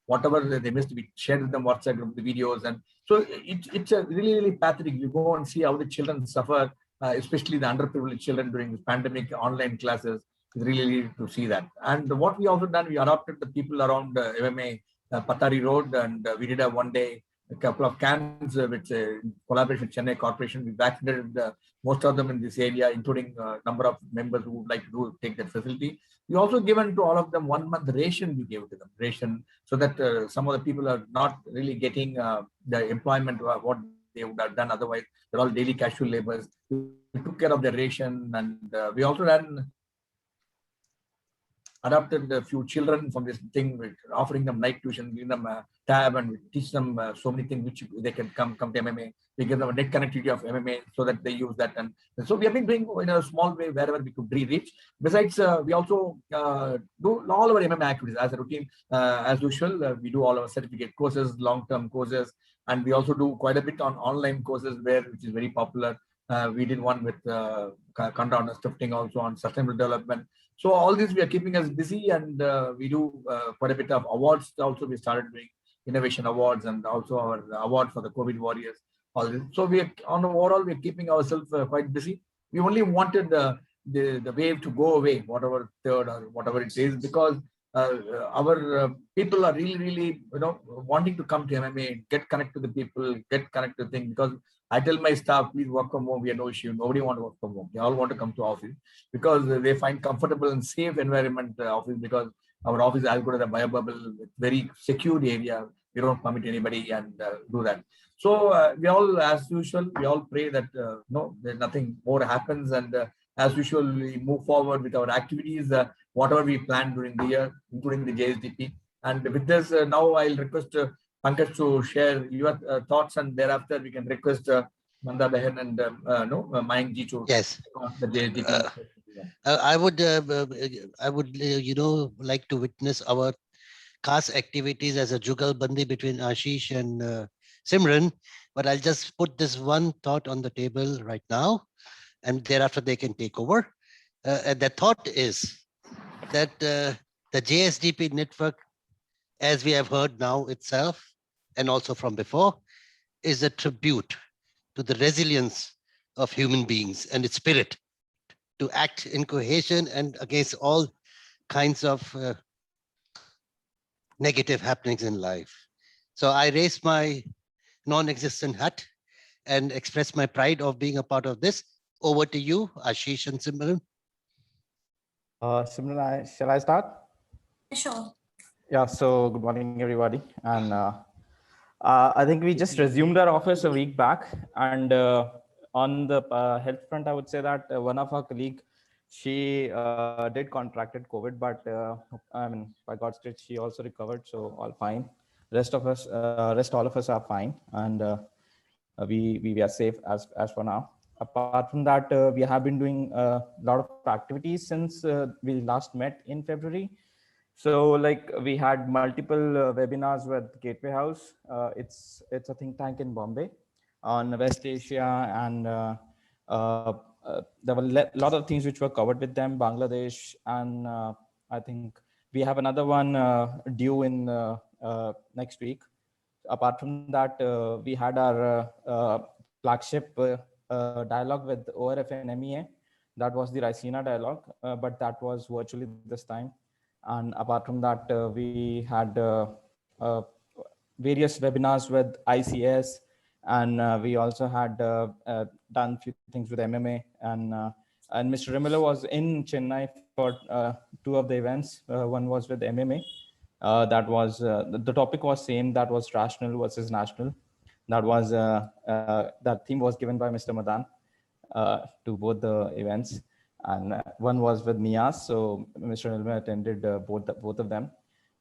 Whatever they missed, we shared with them WhatsApp group, the videos. And so it's a really pathetic. You go and see how the children suffer, especially the underprivileged children during this pandemic online classes. It's really to see that. And what we also done, we adopted the people around MMA Patari Road, and we did a 1 day, a couple of camps with collaboration with Chennai Corporation. We vaccinated most of them in this area, including a number of members who would like to take that facility. We also given to all of them 1 month ration. We gave to them ration so that some of the people are not really getting the employment what they would have done otherwise. They're all daily casual laborers. We took care of their ration, and we also ran adopted a few children from this thing, with offering them night tuition, giving them a tab, and we teach them so many things which they can come to MMA. We give them a net connectivity of MMA so that they use that. And so we have been doing in a small way wherever we could reach. Besides, we also do all our MMA activities as a routine. As usual, we do all our certificate courses, long-term courses, and we also do quite a bit on online courses which is very popular. We did one with countdown scripting also on sustainable development. So all this we are keeping us busy, and we do quite a bit of awards. Also, we started doing innovation awards and also our award for the COVID warriors. All this. So we are, on overall, we're keeping ourselves quite busy. We only wanted the wave to go away, whatever third or whatever it is, because our people are really wanting to come to MMA, get connected to the people, get connected to things. Because I tell my staff, please work from home. We have no issue. Nobody want to work from home. They all want to come to office because they find comfortable and safe environment office, because our office is as good as a bio bubble, very secured area. We don't permit anybody and do that. So we all, as usual, we all pray that there's nothing more happens, and as usual, we move forward with our activities, whatever we planned during the year, including the JSDP. And with this, now I'll request Pankaj to share your thoughts, and thereafter we can request Manda Behan and Mayank Ji to the JSDP. I would like to witness our CAS activities as a jugalbandi between Ashish and Simran, but I'll just put this one thought on the table right now, and thereafter they can take over. And the thought is that the JSDP network, as we have heard now itself, and also from before, is a tribute to the resilience of human beings and its spirit to act in cohesion and against all kinds of negative happenings in life. So I raise my non-existent hat and express my pride of being a part of this. Over to you, Ashish and Simran. Simran, shall I start? Sure. Yeah, so good morning, everybody. And I think we just resumed our office a week back. And on the health front, I would say that one of our colleagues, she did contracted COVID, but I mean, by God's grace, she also recovered, so all fine. Rest all of us are fine, and we are safe as for now. Apart from that, we have been doing a lot of activities since we last met in February. So like we had multiple webinars with Gateway House. It's a think tank in Bombay on West Asia, and there were a lot of things which were covered with them, Bangladesh, and I think we have another one due in next week. Apart from that, we had our flagship dialogue with ORF and MEA. That was the Raisina dialogue, but that was virtually this time. And apart from that, we had various webinars with ICS, and we also had done a few things with MMA. And Mr. Rimula was in Chennai for 2 of the events. One was with MMA. That was the topic was same. That was rational versus national. That was that theme was given by Mr. Madan to both the events, and one was with Nias. So Mr. Nilma attended both of them.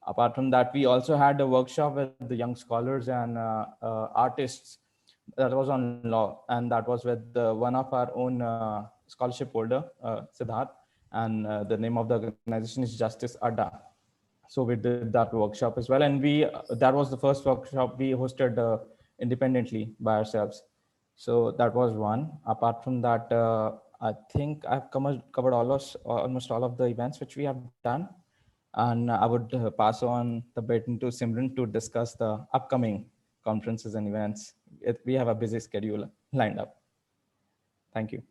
Apart from that, we also had a workshop with the young scholars and artists. That was on law, and that was with one of our own scholarship holder, Siddharth, and the name of the organization is Justice Adda. So we did that workshop as well, and that was the first workshop we hosted independently by ourselves. So that was one. Apart from that, I think I've covered almost all of the events which we have done, and I would pass on the baton to Simran to discuss the upcoming conferences and events. We have a busy schedule lined up. Thank you.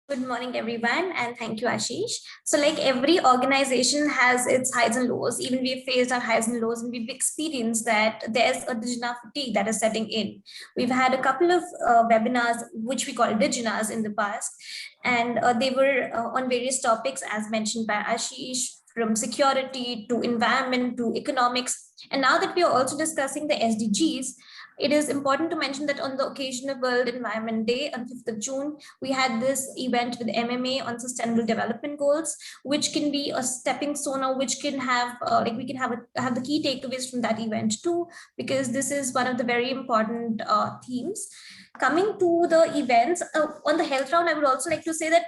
Good morning, everyone, and thank you, Ashish. So like every organization has its highs and lows. Even we've faced our highs and lows, and we've experienced that there's a Digina fatigue that is setting in. We've had a couple of webinars, which we call Diginas in the past, and they were on various topics as mentioned by Ashish, from security to environment to economics. And now that we are also discussing the SDGs, It is important to mention that on the occasion of World Environment Day on 5th of June, we had this event with MMA on Sustainable Development Goals, which can be a stepping stone, or which can have we can have the key takeaways from that event too, because this is one of the very important themes. Coming to the events on the health round, I would also like to say that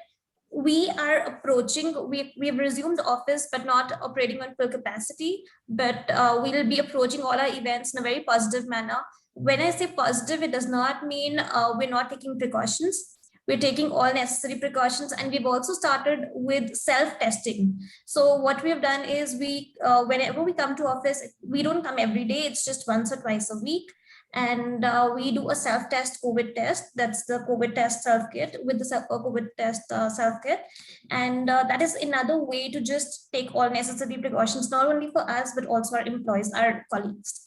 we are approaching, we have resumed office, but not operating on full capacity, but we will be approaching all our events in a very positive manner. When I say positive, it does not mean we're not taking precautions. We're taking all necessary precautions, and we've also started with self-testing. So what we have done is whenever we come to office, we don't come every day, it's just once or twice a week. And we do a self-test COVID test. That's the COVID test self-kit with the COVID test self-kit. And that is another way to just take all necessary precautions, not only for us, but also our employees, our colleagues.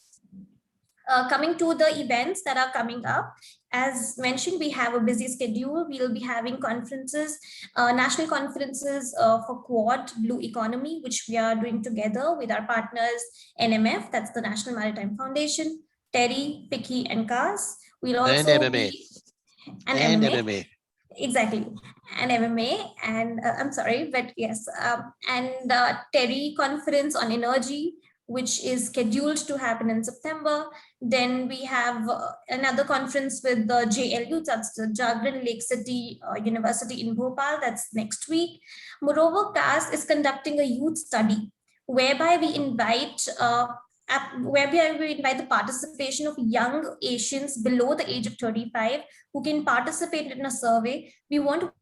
Coming to the events that are coming up, as mentioned, we have a busy schedule. We will be having conferences, national conferences for Quad Blue Economy, which we are doing together with our partners, NMF, that's the National Maritime Foundation, TERI, PICCI, and CAS. We'll also and MMA. And MMA. Exactly, and MMA, and I'm sorry, but yes, and TERI conference on energy, which is scheduled to happen in September. Then we have another conference with the JLU, that's the Jagran Lake City University in Bhopal, that's next week. Moreover, CAS is conducting a youth study whereby we invite the participation of young Asians below the age of 35 who can participate in a survey. We want to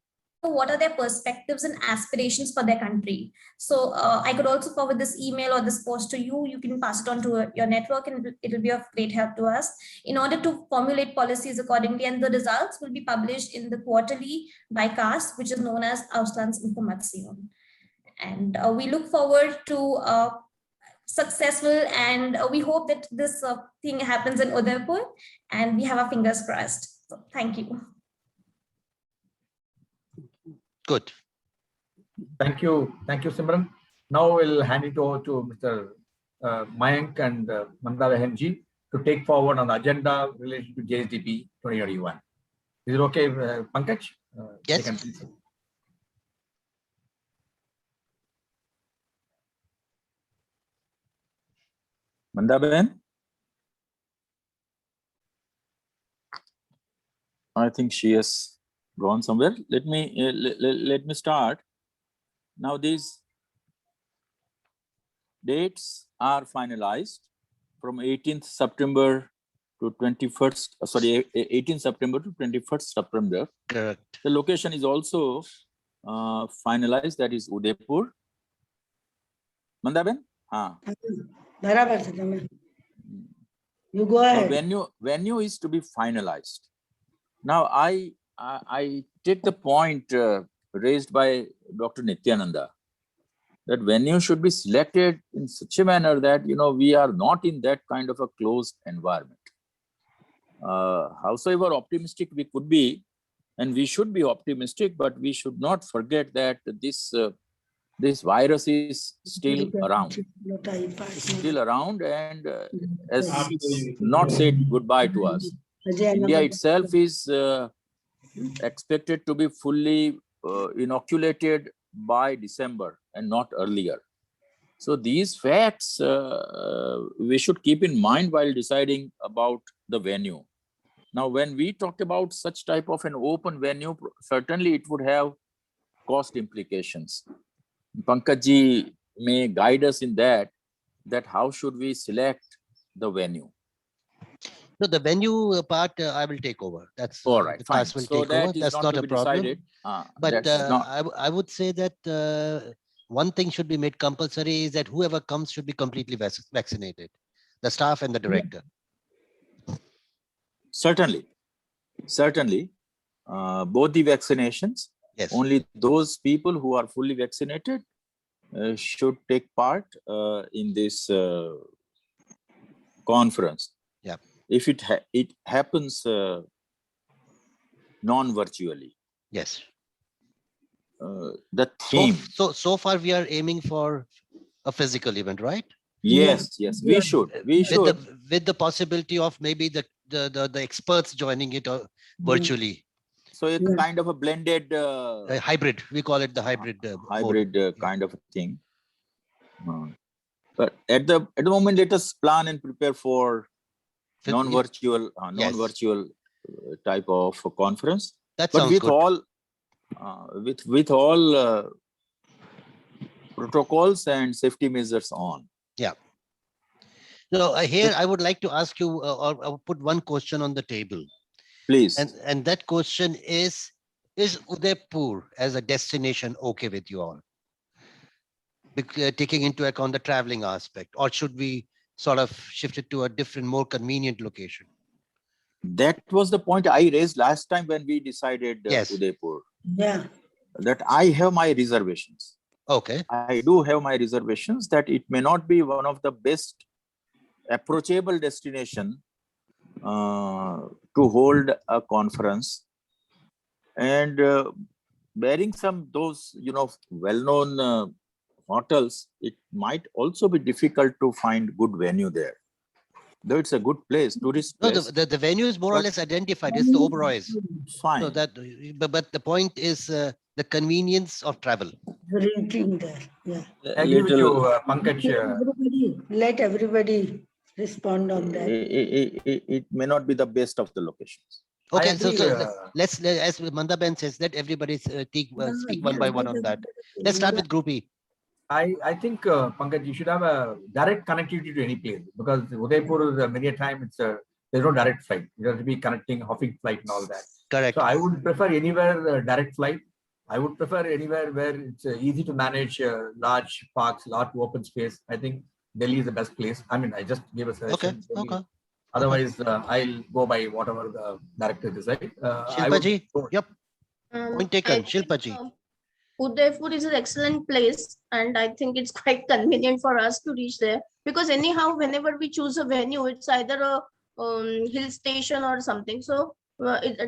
know what are their perspectives and aspirations for their country. So I could also forward this email or this post to you. You can pass it on to your network, and it will be of great help to us in order to formulate policies accordingly. And the results will be published in the quarterly by CAS, which is known as Auslands Information. And we look forward to successful, and we hope that this thing happens in Udaipur, and we have our fingers crossed. So thank you. Good. Thank you, Simran. Now we'll hand it over to Mr. Mayank and Mandabehan ji to take forward on the agenda related to JSDP 2021. Is it okay, Pankaj? Yes. Mandabehan? I think she has gone somewhere. Let me start. Now these dates are finalized from 18th September to 21st, 18th September to 21st September. Correct. The location is also finalized, that is Udaipur. Mandabehan? You go ahead. Venue is to be finalized. Now I take the point raised by Dr. Nityananda, that venue should be selected in such a manner that we are not in that kind of a closed environment. Howsoever optimistic we could be, and we should be optimistic, but we should not forget that this virus is still around, and has not said goodbye to us. India itself is expected to be fully inoculated by December and not earlier. So these facts we should keep in mind while deciding about the venue. Now, when we talk about such type of an open venue, certainly it would have cost implications. Pankaj ji may guide us in that how should we select the venue. No, the venue part I will take over. That's all right. Fine. Will so take that over. is That's not a problem. But I would say that one thing should be made compulsory is that whoever comes should be completely vaccinated, the staff and the director. Certainly, both the vaccinations. Yes. Only those people who are fully vaccinated should take part in this conference. Yeah. If it happens non-virtually. Yes. The theme. So far we are aiming for a physical event, right? Yes, we should. With the possibility of maybe the the experts joining it virtually. So it's kind of a blended hybrid. We call it the hybrid. Kind of a thing. But at the moment, let us plan and prepare for non-virtual type of conference. That but sounds with good. all with all protocols and safety measures on. Yeah. So here I would like to ask you or put one question on the table. Please. And that question is Udaipur as a destination okay with you all? Taking into account the traveling aspect, or should we sort of shift it to a different, more convenient location? That was the point I raised last time when we decided Udaipur. Yeah. That I have my reservations. Okay. I do have my reservations that it may not be one of the best approachable destination to hold a conference, and bearing some those well-known hotels, it might also be difficult to find good venue there. Though it's a good place, tourist place. No, the venue is more or less identified. It's the Oberoi's. Fine. So that, but the point is the convenience of travel. Drinking there. Yeah. I agree with you, Pankaj. Let everybody respond on that. It may not be the best of the locations. Okay, so let's, as Mandaben says, let everybody speak one by one on that. Let's start with Group E. I think, Pankaj, you should have a direct connectivity to any place, because Udaipur is many a time there's no direct flight. You have to be connecting hopping flight and all that. Correct. So I would prefer anywhere direct flight. I would prefer anywhere where it's easy to manage large parks, large open space. I think Delhi is the best place. I mean, I just gave a suggestion. Okay. Otherwise, I'll go by whatever the director decide. Shilpa-ji, yep. Point taken, Shilpa-ji. Udaipur is an excellent place, and I think it's quite convenient for us to reach there, because anyhow, whenever we choose a venue, it's either a hill station or something. So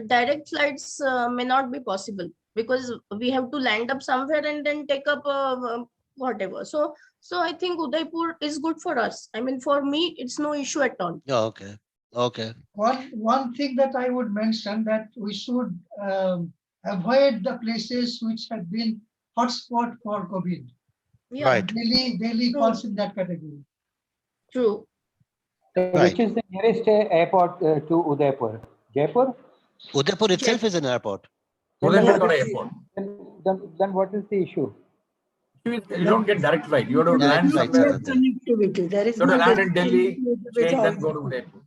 direct flights may not be possible, because we have to land up somewhere and then take up whatever. So I think Udaipur is good for us. I mean, for me, it's no issue at all. Oh, okay. One thing that I would mention, that we should avoid the places which have been hotspot for COVID. Yeah. Right. Delhi falls in that category. True. Which is the nearest airport to Udaipur? Jaipur? Udaipur itself is an airport. Udaipur is not an airport. Then what is the issue? You don't get direct flight. You have to land somewhere. Connectivity. There is You have to no land in Delhi, change, then go to Udaipur.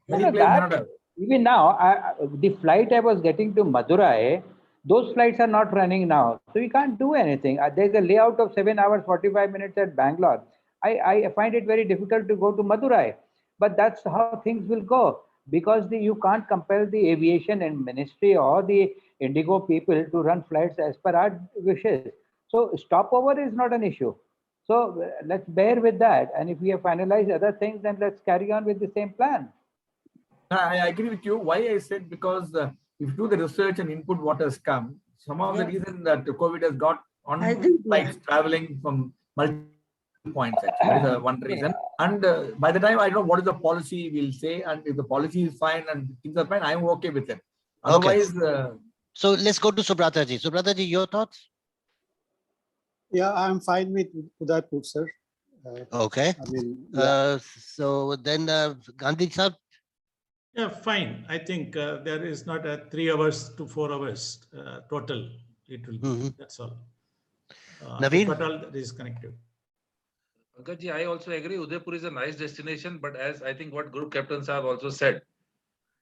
Many places may not have. Even now, the flight I was getting to Madurai, those flights are not running now. So we can't do anything. There's a layout of 7 hours, 45 minutes at Bangalore. I find it very difficult to go to Madurai. But that's how things will go. Because you can't compel the aviation and ministry or the Indigo people to run flights as per our wishes. So stopover is not an issue. So let's bear with that. And if we have finalized other things, then let's carry on with the same plan. I agree with you. Why I said, because if you do the research and input what has come, some of the reason that the COVID has got on flights traveling from multiple points, actually. That is one reason. And by the time I know what is the policy we'll say, and if the policy is fine and things are fine, I'm okay with it. Otherwise, so let's go to Subrata-ji. Subrata-ji, your thoughts? Yeah, I'm fine with Udaipur, sir. Okay. I mean, so then Gandhi sir. Yeah, fine. I think there is not a 3 hours to 4 hours total. It will be, that's all. Naveen? Total is connected. Pankaj, I also agree. Udaipur is a nice destination, but as I think what group captains have also said,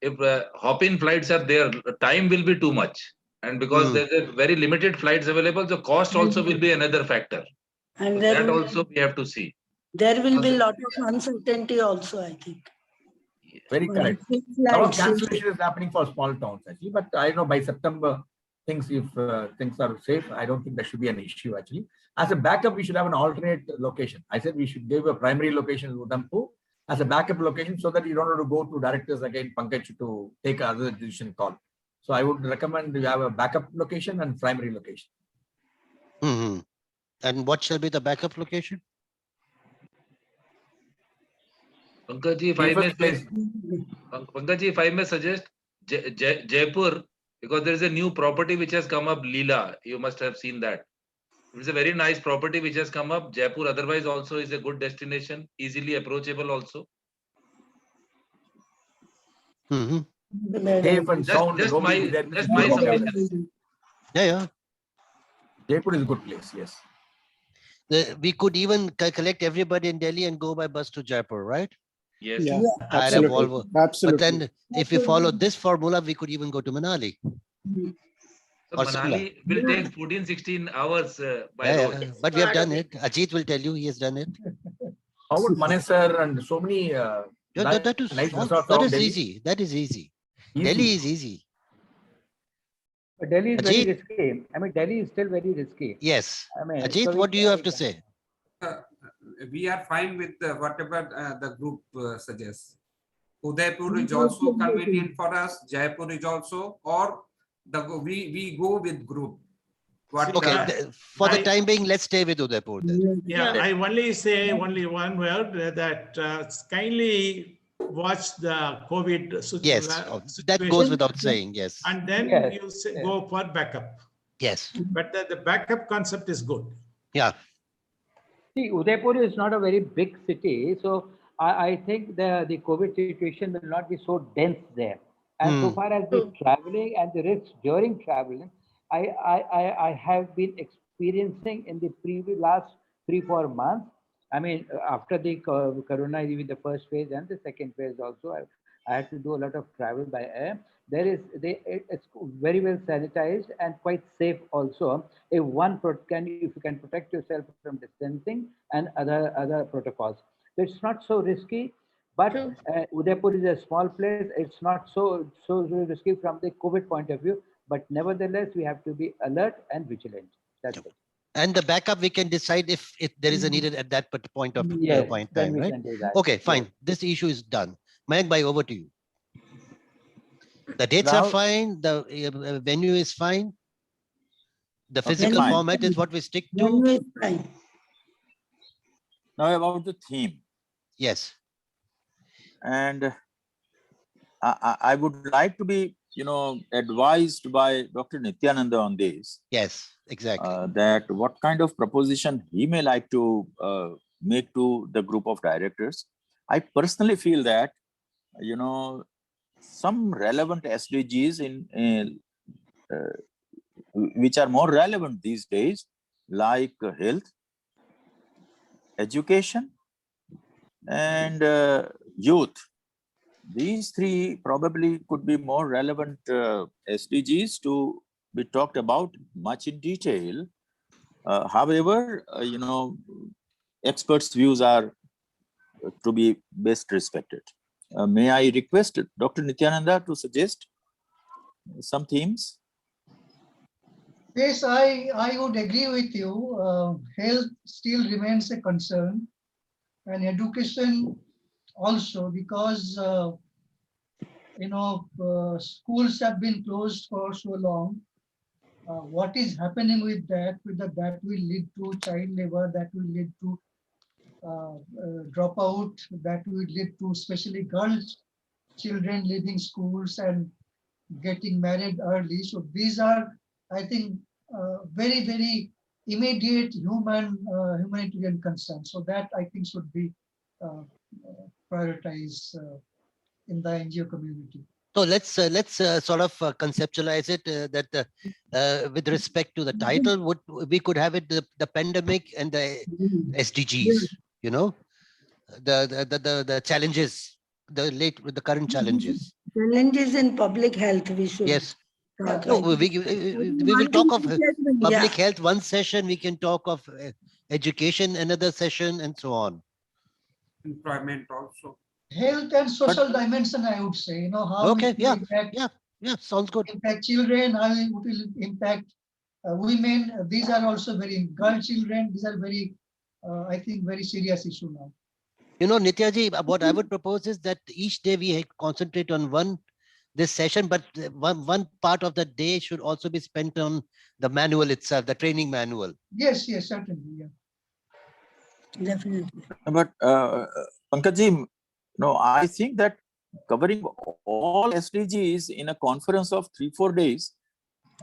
if hop-in flights are there, time will be too much. And because there's a very limited flights available, the cost also will be another factor. And So there that will, also we have to see. there will be a lot of uncertainty also, I think. very correct. Now cancellation is happening for small towns, actually. But I know by September, if things are safe, I don't think there should be an issue, actually. As a backup, we should have an alternate location. I said we should give a primary location in Udaipur as a backup location, so that you don't have to go to directors again, Pankaj, to take another decision call. So I would recommend you have a backup location and primary location. And what shall be the backup location? Pankaj, if I may suggest Jaipur, because there is a new property which has come up, Leela. You must have seen that. It's a very nice property which has come up. Jaipur otherwise also is a good destination, easily approachable also. Safe and sound. Just my problem. submission. Yeah. Jaipur is a good place, yes. We could even collect everybody in Delhi and go by bus to Jaipur, right? Yes. Yeah, Hire a absolutely. Volvo. Absolutely. But then if we follow this formula, we could even go to Manali. So Or Manali will take 14-16 hours by road. But we have done it. Ajit will tell you he has done it. How about Manesar and so many That is nice resorts that around is Delhi? easy. That is easy. Delhi is easy. But Delhi is Ajit? very risky. I mean, Delhi is still very risky. Yes. I mean, Ajit, so what do you have to say? We are fine with whatever the group suggests. Udaipur is also convenient for us. Jaipur is also, or we go with group. Okay, for the time being, let's stay with Udaipur then. Yeah, I only say only one word that kindly watch the COVID Yes, that goes without saying, yes. And then you go for backup. Yes. But the backup concept is good. Yeah. See, Udaipur is not a very big city, so I think the COVID situation will not be so dense there. And so far as the traveling and the risks during traveling, I have been experiencing in the last 3-4 months. I mean, after the corona, even the first phase and the second phase also, I had to do a lot of travel by air. It's very well sanitized and quite safe also. If you can protect yourself from distancing and other protocols. So it's not so risky, but Udaipur is a small place. It's not so risky from the COVID point of view, but nevertheless, we have to be alert and vigilant. That's it. And the backup, we can decide if there is a needed at that point of time, right? Okay, fine. This issue is done. Mayank bhai, over to you. The dates are fine. The venue is fine. The physical format is what we stick to. Now about the theme. Yes. And I would like to be, advised by Dr. Nityananda on this. Yes, exactly. That what kind of proposition he may like to make to the group of directors. I personally feel that, some relevant SDGs which are more relevant these days, like health, education, and youth. These three probably could be more relevant SDGs to be talked about much in detail. However, experts' views are to be best respected. May I request Dr. Nityananda to suggest some themes? Yes, I would agree with you. Health still remains a concern, and education also, because schools have been closed for so long. What is happening with that? That will lead to child labor. That will lead to dropout. That will lead to especially girls, children leaving schools and getting married early. So these are, I think, very, very immediate humanitarian concerns. So that I think should be prioritized in the NGO community. So let's sort of conceptualize it that with respect to the title, we could have it the pandemic and the SDGs. The challenges, the current challenges. Challenges in public health. We should. Yes. No, we will talk of public health one session. We can talk of education another session, and so on. Employment also. Health and social dimension, I would say. How it will impact, sounds good. Impact children, how it will impact women. These are also very girl children. These are very, I think, very serious issue now. Nityaji, what I would propose is that each day we concentrate on this session, but one part of the day should also be spent on the manual itself, the training manual. Yes, certainly, yeah. Definitely. But Pankaj ji, No, I think that covering all SDGs in a conference of 3-4 days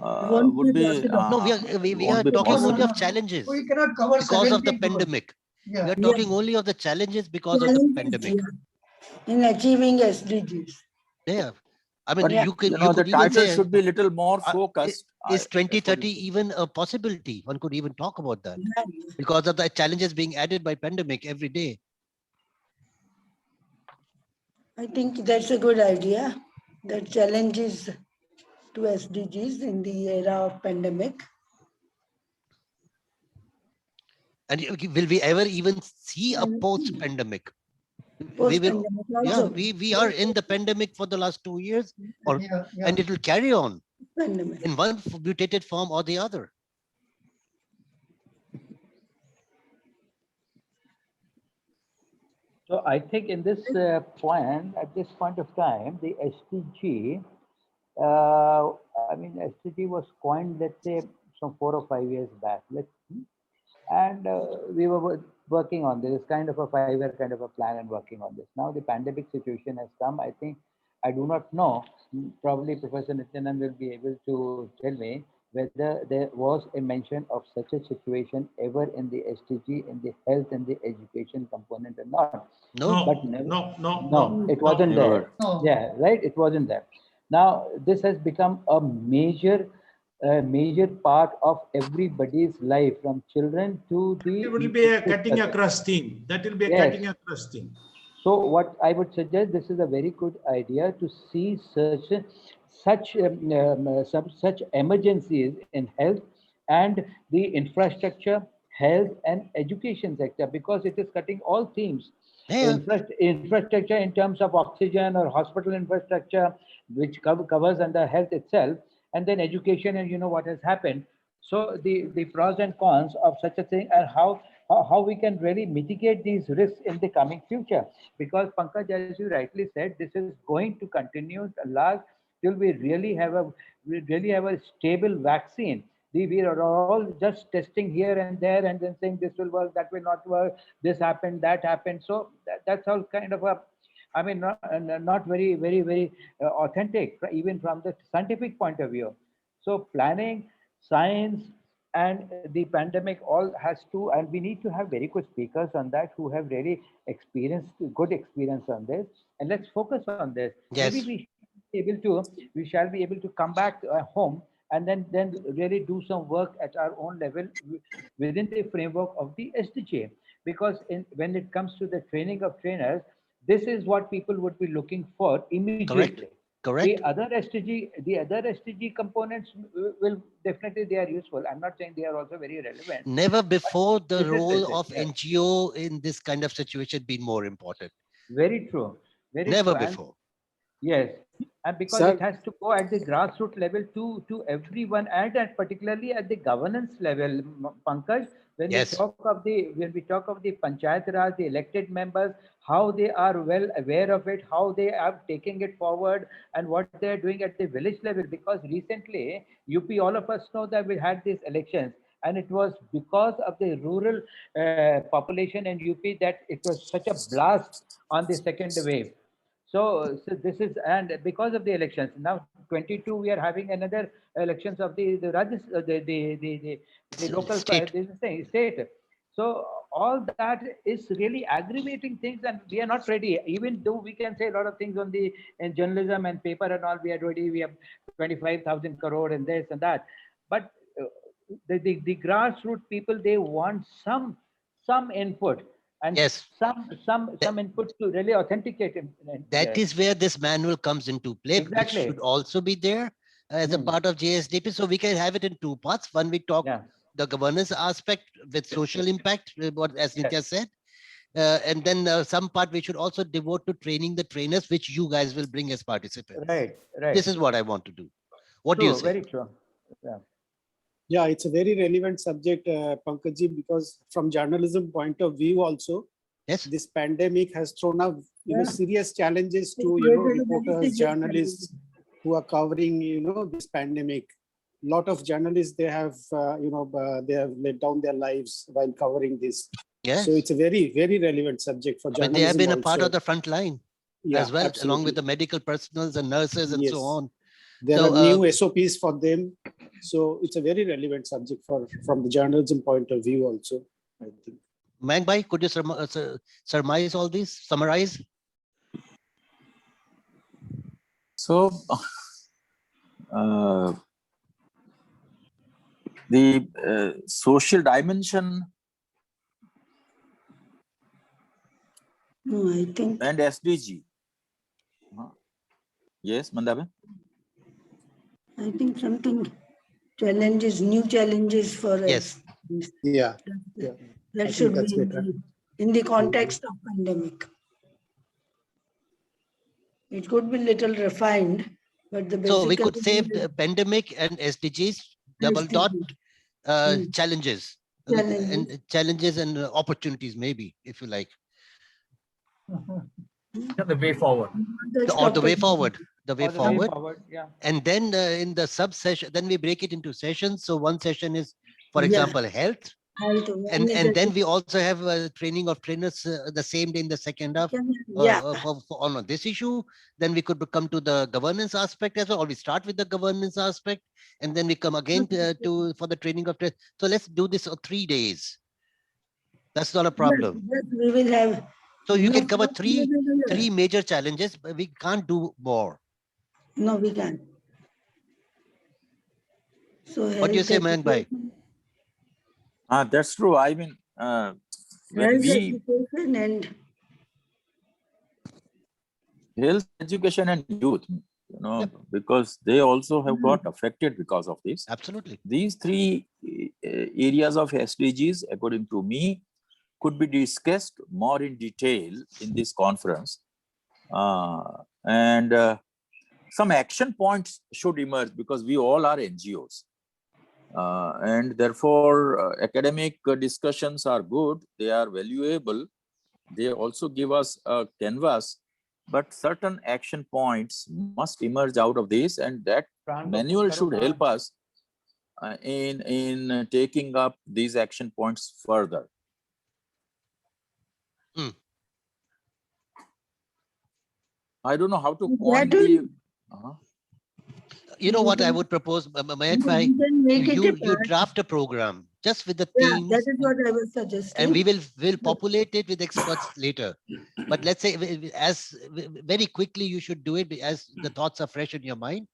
would be No, we are won't be talking possible. only of challenges We cannot cover because of the 17 goals. pandemic. Yeah. We are talking only of the challenges because of the pandemic. In achieving SDGs. Yeah. I mean, But you could the even title say, should be a little more focused. is 2030 even a possibility? One could even talk about that because of the challenges being added by pandemic every day. I think that's a good idea. The challenges to SDGs in the era of pandemic. And will we ever even see a post-pandemic? We are in the pandemic for the last 2 years, and it will carry on in one mutated form or the other. So I think in this plan, at this point of time, the SDG, I mean, SDG was coined, let's say, some 4 or 5 years back. And we were working on this kind of a 5-year kind of a plan and working on this. Now the pandemic situation has come. I think, I do not know, probably Professor Nityanand will be able to tell me whether there was a mention of such a situation ever in the SDG, in the health and the education component or not. No, But never, no, it wasn't there. No. Yeah, right, it wasn't there. Now this has become a major part of everybody's life, from children to the. It will be a cutting across theme. That will be a cutting across theme. So what I would suggest, this is a very good idea to see such emergencies in health and the infrastructure, health and education sector, because it is cutting all themes. Infrastructure in terms of oxygen or hospital infrastructure, which covers under health itself, and then education, and you know what has happened. So the pros and cons of such a thing, and how we can really mitigate these risks in the coming future. Because Pankaj, as you rightly said, this is going to continue till we really have a stable vaccine. We are all just testing here and there and then saying this will work, that will not work, this happened, that happened. So that's all kind of a, I mean, not very, very, very authentic, even from the scientific point of view. So planning, science, and the pandemic all has to, and we need to have very good speakers on that who have really good experience on this. And let's focus on this. Yes. Maybe we shall be able to come back home and then really do some work at our own level within the framework of the SDG. Because when it comes to the training of trainers, this is what people would be looking for immediately. Correct. The other SDG components will definitely, they are useful. I'm not saying they are also very relevant. Never before the role of NGO in this kind of situation been more important. Very true. Never before. Yes, and because it has to go at the grassroots level to everyone, and particularly at the governance level, Pankaj. When we talk of the Panchayat Raj, the elected members, how they are well aware of it, how they are taking it forward, and what they are doing at the village level. Because recently, UP, all of us know that we had these elections, and it was because of the rural population in UP that it was such a blast on the second wave. So this is, and because of the elections, now 22 we are having another elections of the local state. So all that is really aggravating things, and we are not ready. Even though we can say a lot of things in journalism and paper and all, we are ready. We have 25,000 crore and this and that, but the grassroots people, they want some input. And some input to really authenticate it. That is where this manual comes into play. Exactly. Which should also be there as a part of JSDP. So we can have it in 2 parts. One, we talk the governance aspect with social impact, what as Nitya said. And then some part we should also devote to training the trainers, which you guys will bring as participants. Right. This is what I want to do. What do you say? Very true. Yeah, it's a very relevant subject, Pankajji, because from journalism point of view also, this pandemic has thrown up serious challenges to reporters, journalists who are covering this pandemic. lot of journalists, they have, they have laid down their lives while covering this. Yes. So it's a very, very relevant subject for I mean, journalism. they have been a part also. of the front line Yeah, as well, along absolutely. with the medical personals and nurses and so Yes. on. There So, are new SOPs for them. So it's a very relevant subject from the journalism point of view also, I think. Mayank Bhai, could you surmise all these, summarize? So, the social dimension No, I think. and SDG. Yes, Mandabe? I think something challenges, new challenges for us. Yes. Yeah. That should be in the context of pandemic. It could be little refined, but the basic. So we could say the pandemic and SDGs, double dot challenges. And challenges and opportunities, maybe, if you like. The way forward. Or the way forward. The way Or the way forward. forward, yeah. And then in the sub-session, then we break it into sessions. So one session is, for Yeah. example, health. And awareness then we also have training of trainers the same day in the second half Yeah. on this issue. Then we could come to the governance aspect as well, or we start with the governance aspect, and then we come again for the training of trainers. So let's do this for 3 days. That's not a problem. Yes, we will have. So you can cover three major challenges, but we can't do more. No, we can. So What do you say, Mayank Bhai? That's true. I mean, when health we education and health education and youth, because they also have got affected because of this. Absolutely. These three areas of SDGs, according to me, could be discussed more in detail in this conference. And some action points should emerge because we all are NGOs. And therefore, academic discussions are good. They are valuable. They also give us a canvas, but certain action points must emerge out of this, and that manual should help us in taking up these action points further. I don't know how to coin the. You know what I would propose, Mayank Bhai? You draft a program just with the themes. That is what I was suggesting. And we'll populate it with experts later. But let's say as very quickly you should do it as the thoughts are fresh in your mind.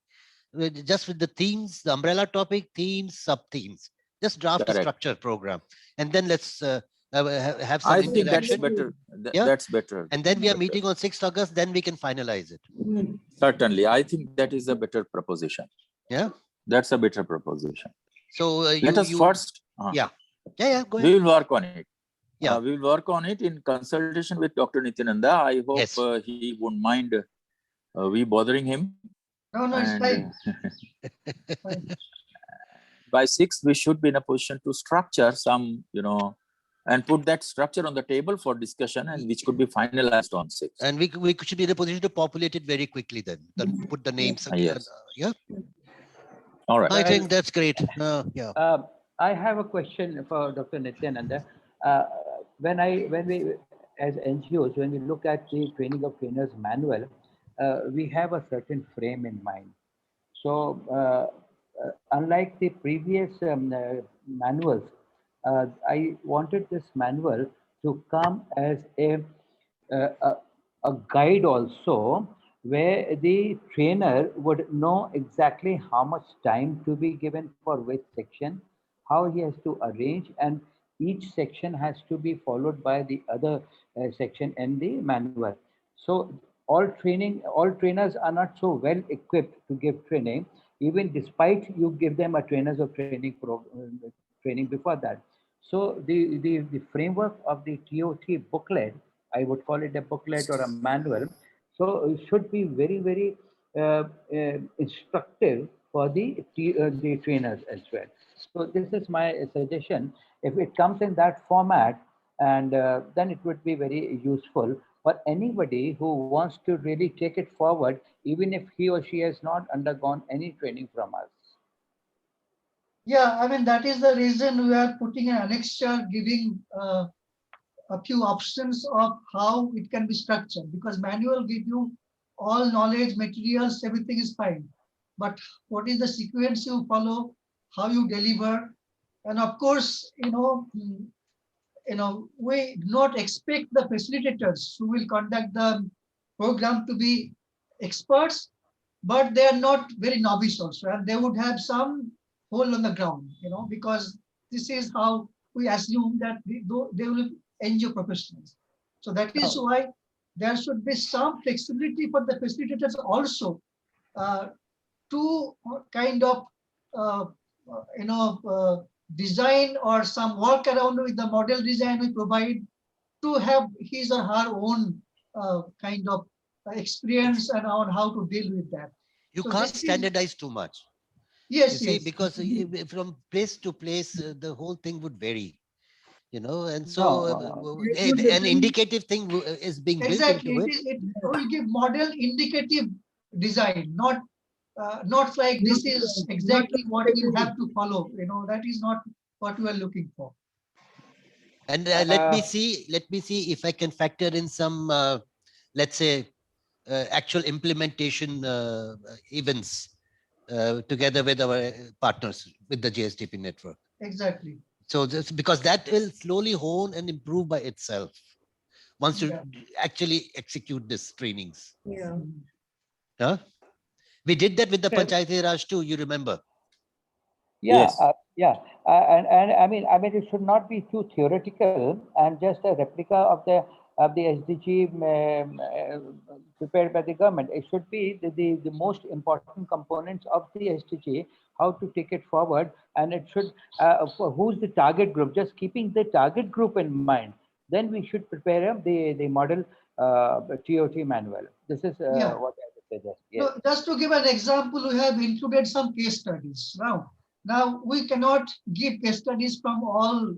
Just with the themes, the umbrella topic, themes, sub-themes. Just draft a structured program. And then let's have some I think that's interaction. better. Yeah? That's better. And then we are meeting on 6th August, then we can finalize it. Certainly. I think that is a better proposition. Yeah. That's a better proposition. So let us first. Yeah. Go ahead. We will work on it. Yeah. We will work on it in consultation with Dr. Nityananda. I hope he won't mind we bothering him. No, it's fine. By 6th, we should be in a position to structure some, and put that structure on the table for discussion, and which could be finalized on 6th. And we should be in a position to populate it very quickly then put the names. Yes. Yeah. All right. I think that's great. Yeah. I have a question for Dr. Nityananda. When we, as NGOs, when we look at the training of trainers manual, we have a certain frame in mind. So unlike the previous manuals, I wanted this manual to come as a guide also, where the trainer would know exactly how much time to be given for which section, how he has to arrange, and each section has to be followed by the other section in the manual. So all trainers are not so well equipped to give training, even despite you give them a trainers of training training before that. So the framework of the TOT booklet, I would call it a booklet or a manual, so it should be very, very instructive for the trainers as well. So this is my suggestion. If it comes in that format, and then it would be very useful for anybody who wants to really take it forward, even if he or she has not undergone any training from us. Yeah, I mean, that is the reason we are putting an annexure giving a few options of how it can be structured, because manual give you all knowledge, materials, everything is fine. But what is the sequence you follow, how you deliver, and of course, we do not expect the facilitators who will conduct the program to be experts, but they are not very novice also, and they would have some hole on the ground, because this is how we assume that they will NGO professionals. So that is why there should be some flexibility for the facilitators also to kind of design or some work around with the model design we provide to have his or her own kind of experience and on how to deal with that. You So can't this is- standardize too much. Yes, You see, yes. because from place to place, the whole thing would vary, and so an indicative thing is being built Exactly. into it. It will give model indicative design, not like this is exactly what you have to follow. That is not what we are looking for. And let me see if I can factor in some, let's say, actual implementation events together with our partners with the JSTP network. Exactly. So just because that will slowly hone and improve by itself once you actually execute these trainings. Yeah. Huh? We did that with the Yes. Panchayati Raj too, you remember? Yeah, Yes. and I mean, it should not be too theoretical and just a replica of the SDG prepared by the government. It should be the most important components of the SDG, how to take it forward, and it should who's the target group. Just keeping the target group in mind, then we should prepare the model TOT manual. This is what I would suggest. Yes. So just to give an example, we have included some case studies. Now we cannot give case studies from all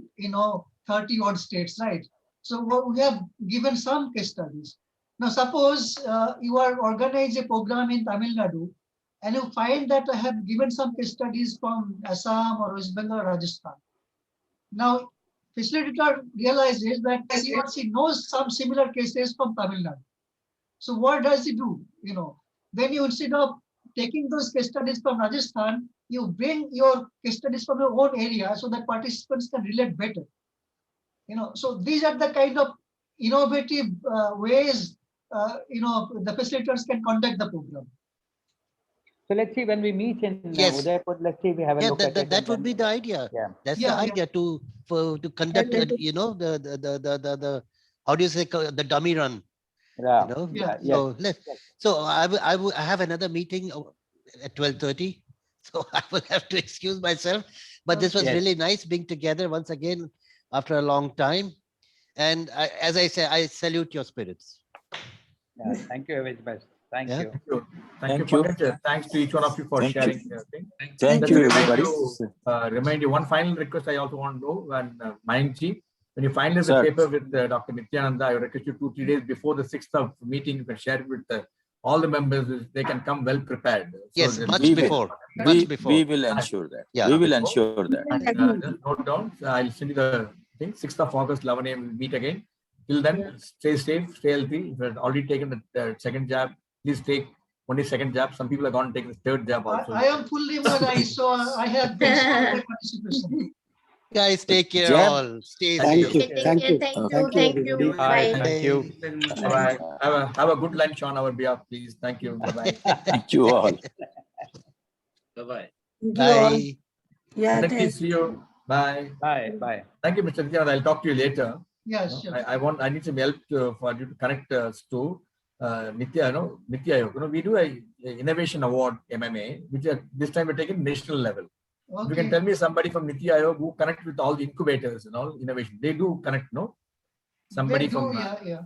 30 odd states, right? So we have given some case studies. Now suppose you are organizing a program in Tamil Nadu, and you find that I have given some case studies from Assam or West Bengal or Rajasthan. Now facilitator realizes that he or she knows some similar cases from Tamil Nadu. So what does he do? Then you, instead of taking those case studies from Rajasthan, you bring your case studies from your own area so that participants can relate better. So these are the kind of innovative ways the facilitators can conduct the program. So let's see when we meet in Yes. Udaipur. Let's see, we have a look at it. That would be the idea. Yeah. That's the idea to conduct, the how do you say, the dummy run. Yeah. So I have another meeting at 12:30, so I will have to excuse myself. But this was Yes. really nice being together once again after a long time. And as I say, I salute your spirits. Yeah. Thank you, Elizabeth. Thank Yeah. you. Thank you. Pankaj. Thanks to each one of you for Thank you. sharing your thing. Thank Just you, to everybody. remind you, one final request I also want to know, and Mayankji, when you finalize the Sir. paper with Dr. Nityananda, I request you 2-3 days before the 6th of meeting, you can share it with all the members. They can come well prepared. Yes, that much we will- before. We, Much before. we will ensure that. Yeah. We will ensure that. And, just note down. I'll send you the thing. 6th of August, 11 a.m. We'll meet again. Till then, stay safe, stay healthy. If you have already taken the second jab, please take only second jab. Some people are going to take the third jab also. I am fully immunized, so I have thanks for the participation. Guys, take care Jab. all. Stay Thank safe. you. Thank you. Thank you. Bye. Bye. Thank you. Bye. Have a good lunch on our behalf, please. Thank you. Bye-bye. Thank you all. Bye-bye. Bye. Yeah, Thank you. thank See you. Bye. Bye. Bye. Thank you, Mr. Nityananda. I'll talk to you later. Yeah, No, sure. I need some help for you to connect us to Nitya Ayog. We do a innovation award MMA, which this time we're taking national level. You can Okay. tell me somebody from Nitya Ayog who connect with all the incubators and all innovation. They do connect, no? Somebody They do, from yeah.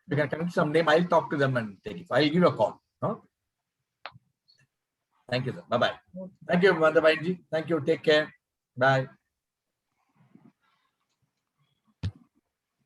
you can connect some name. I'll talk to them and take it. I'll give you a call. No? Thank you, sir. Bye bye. Thank you, Madhavanji. Thank you. Take care. Bye.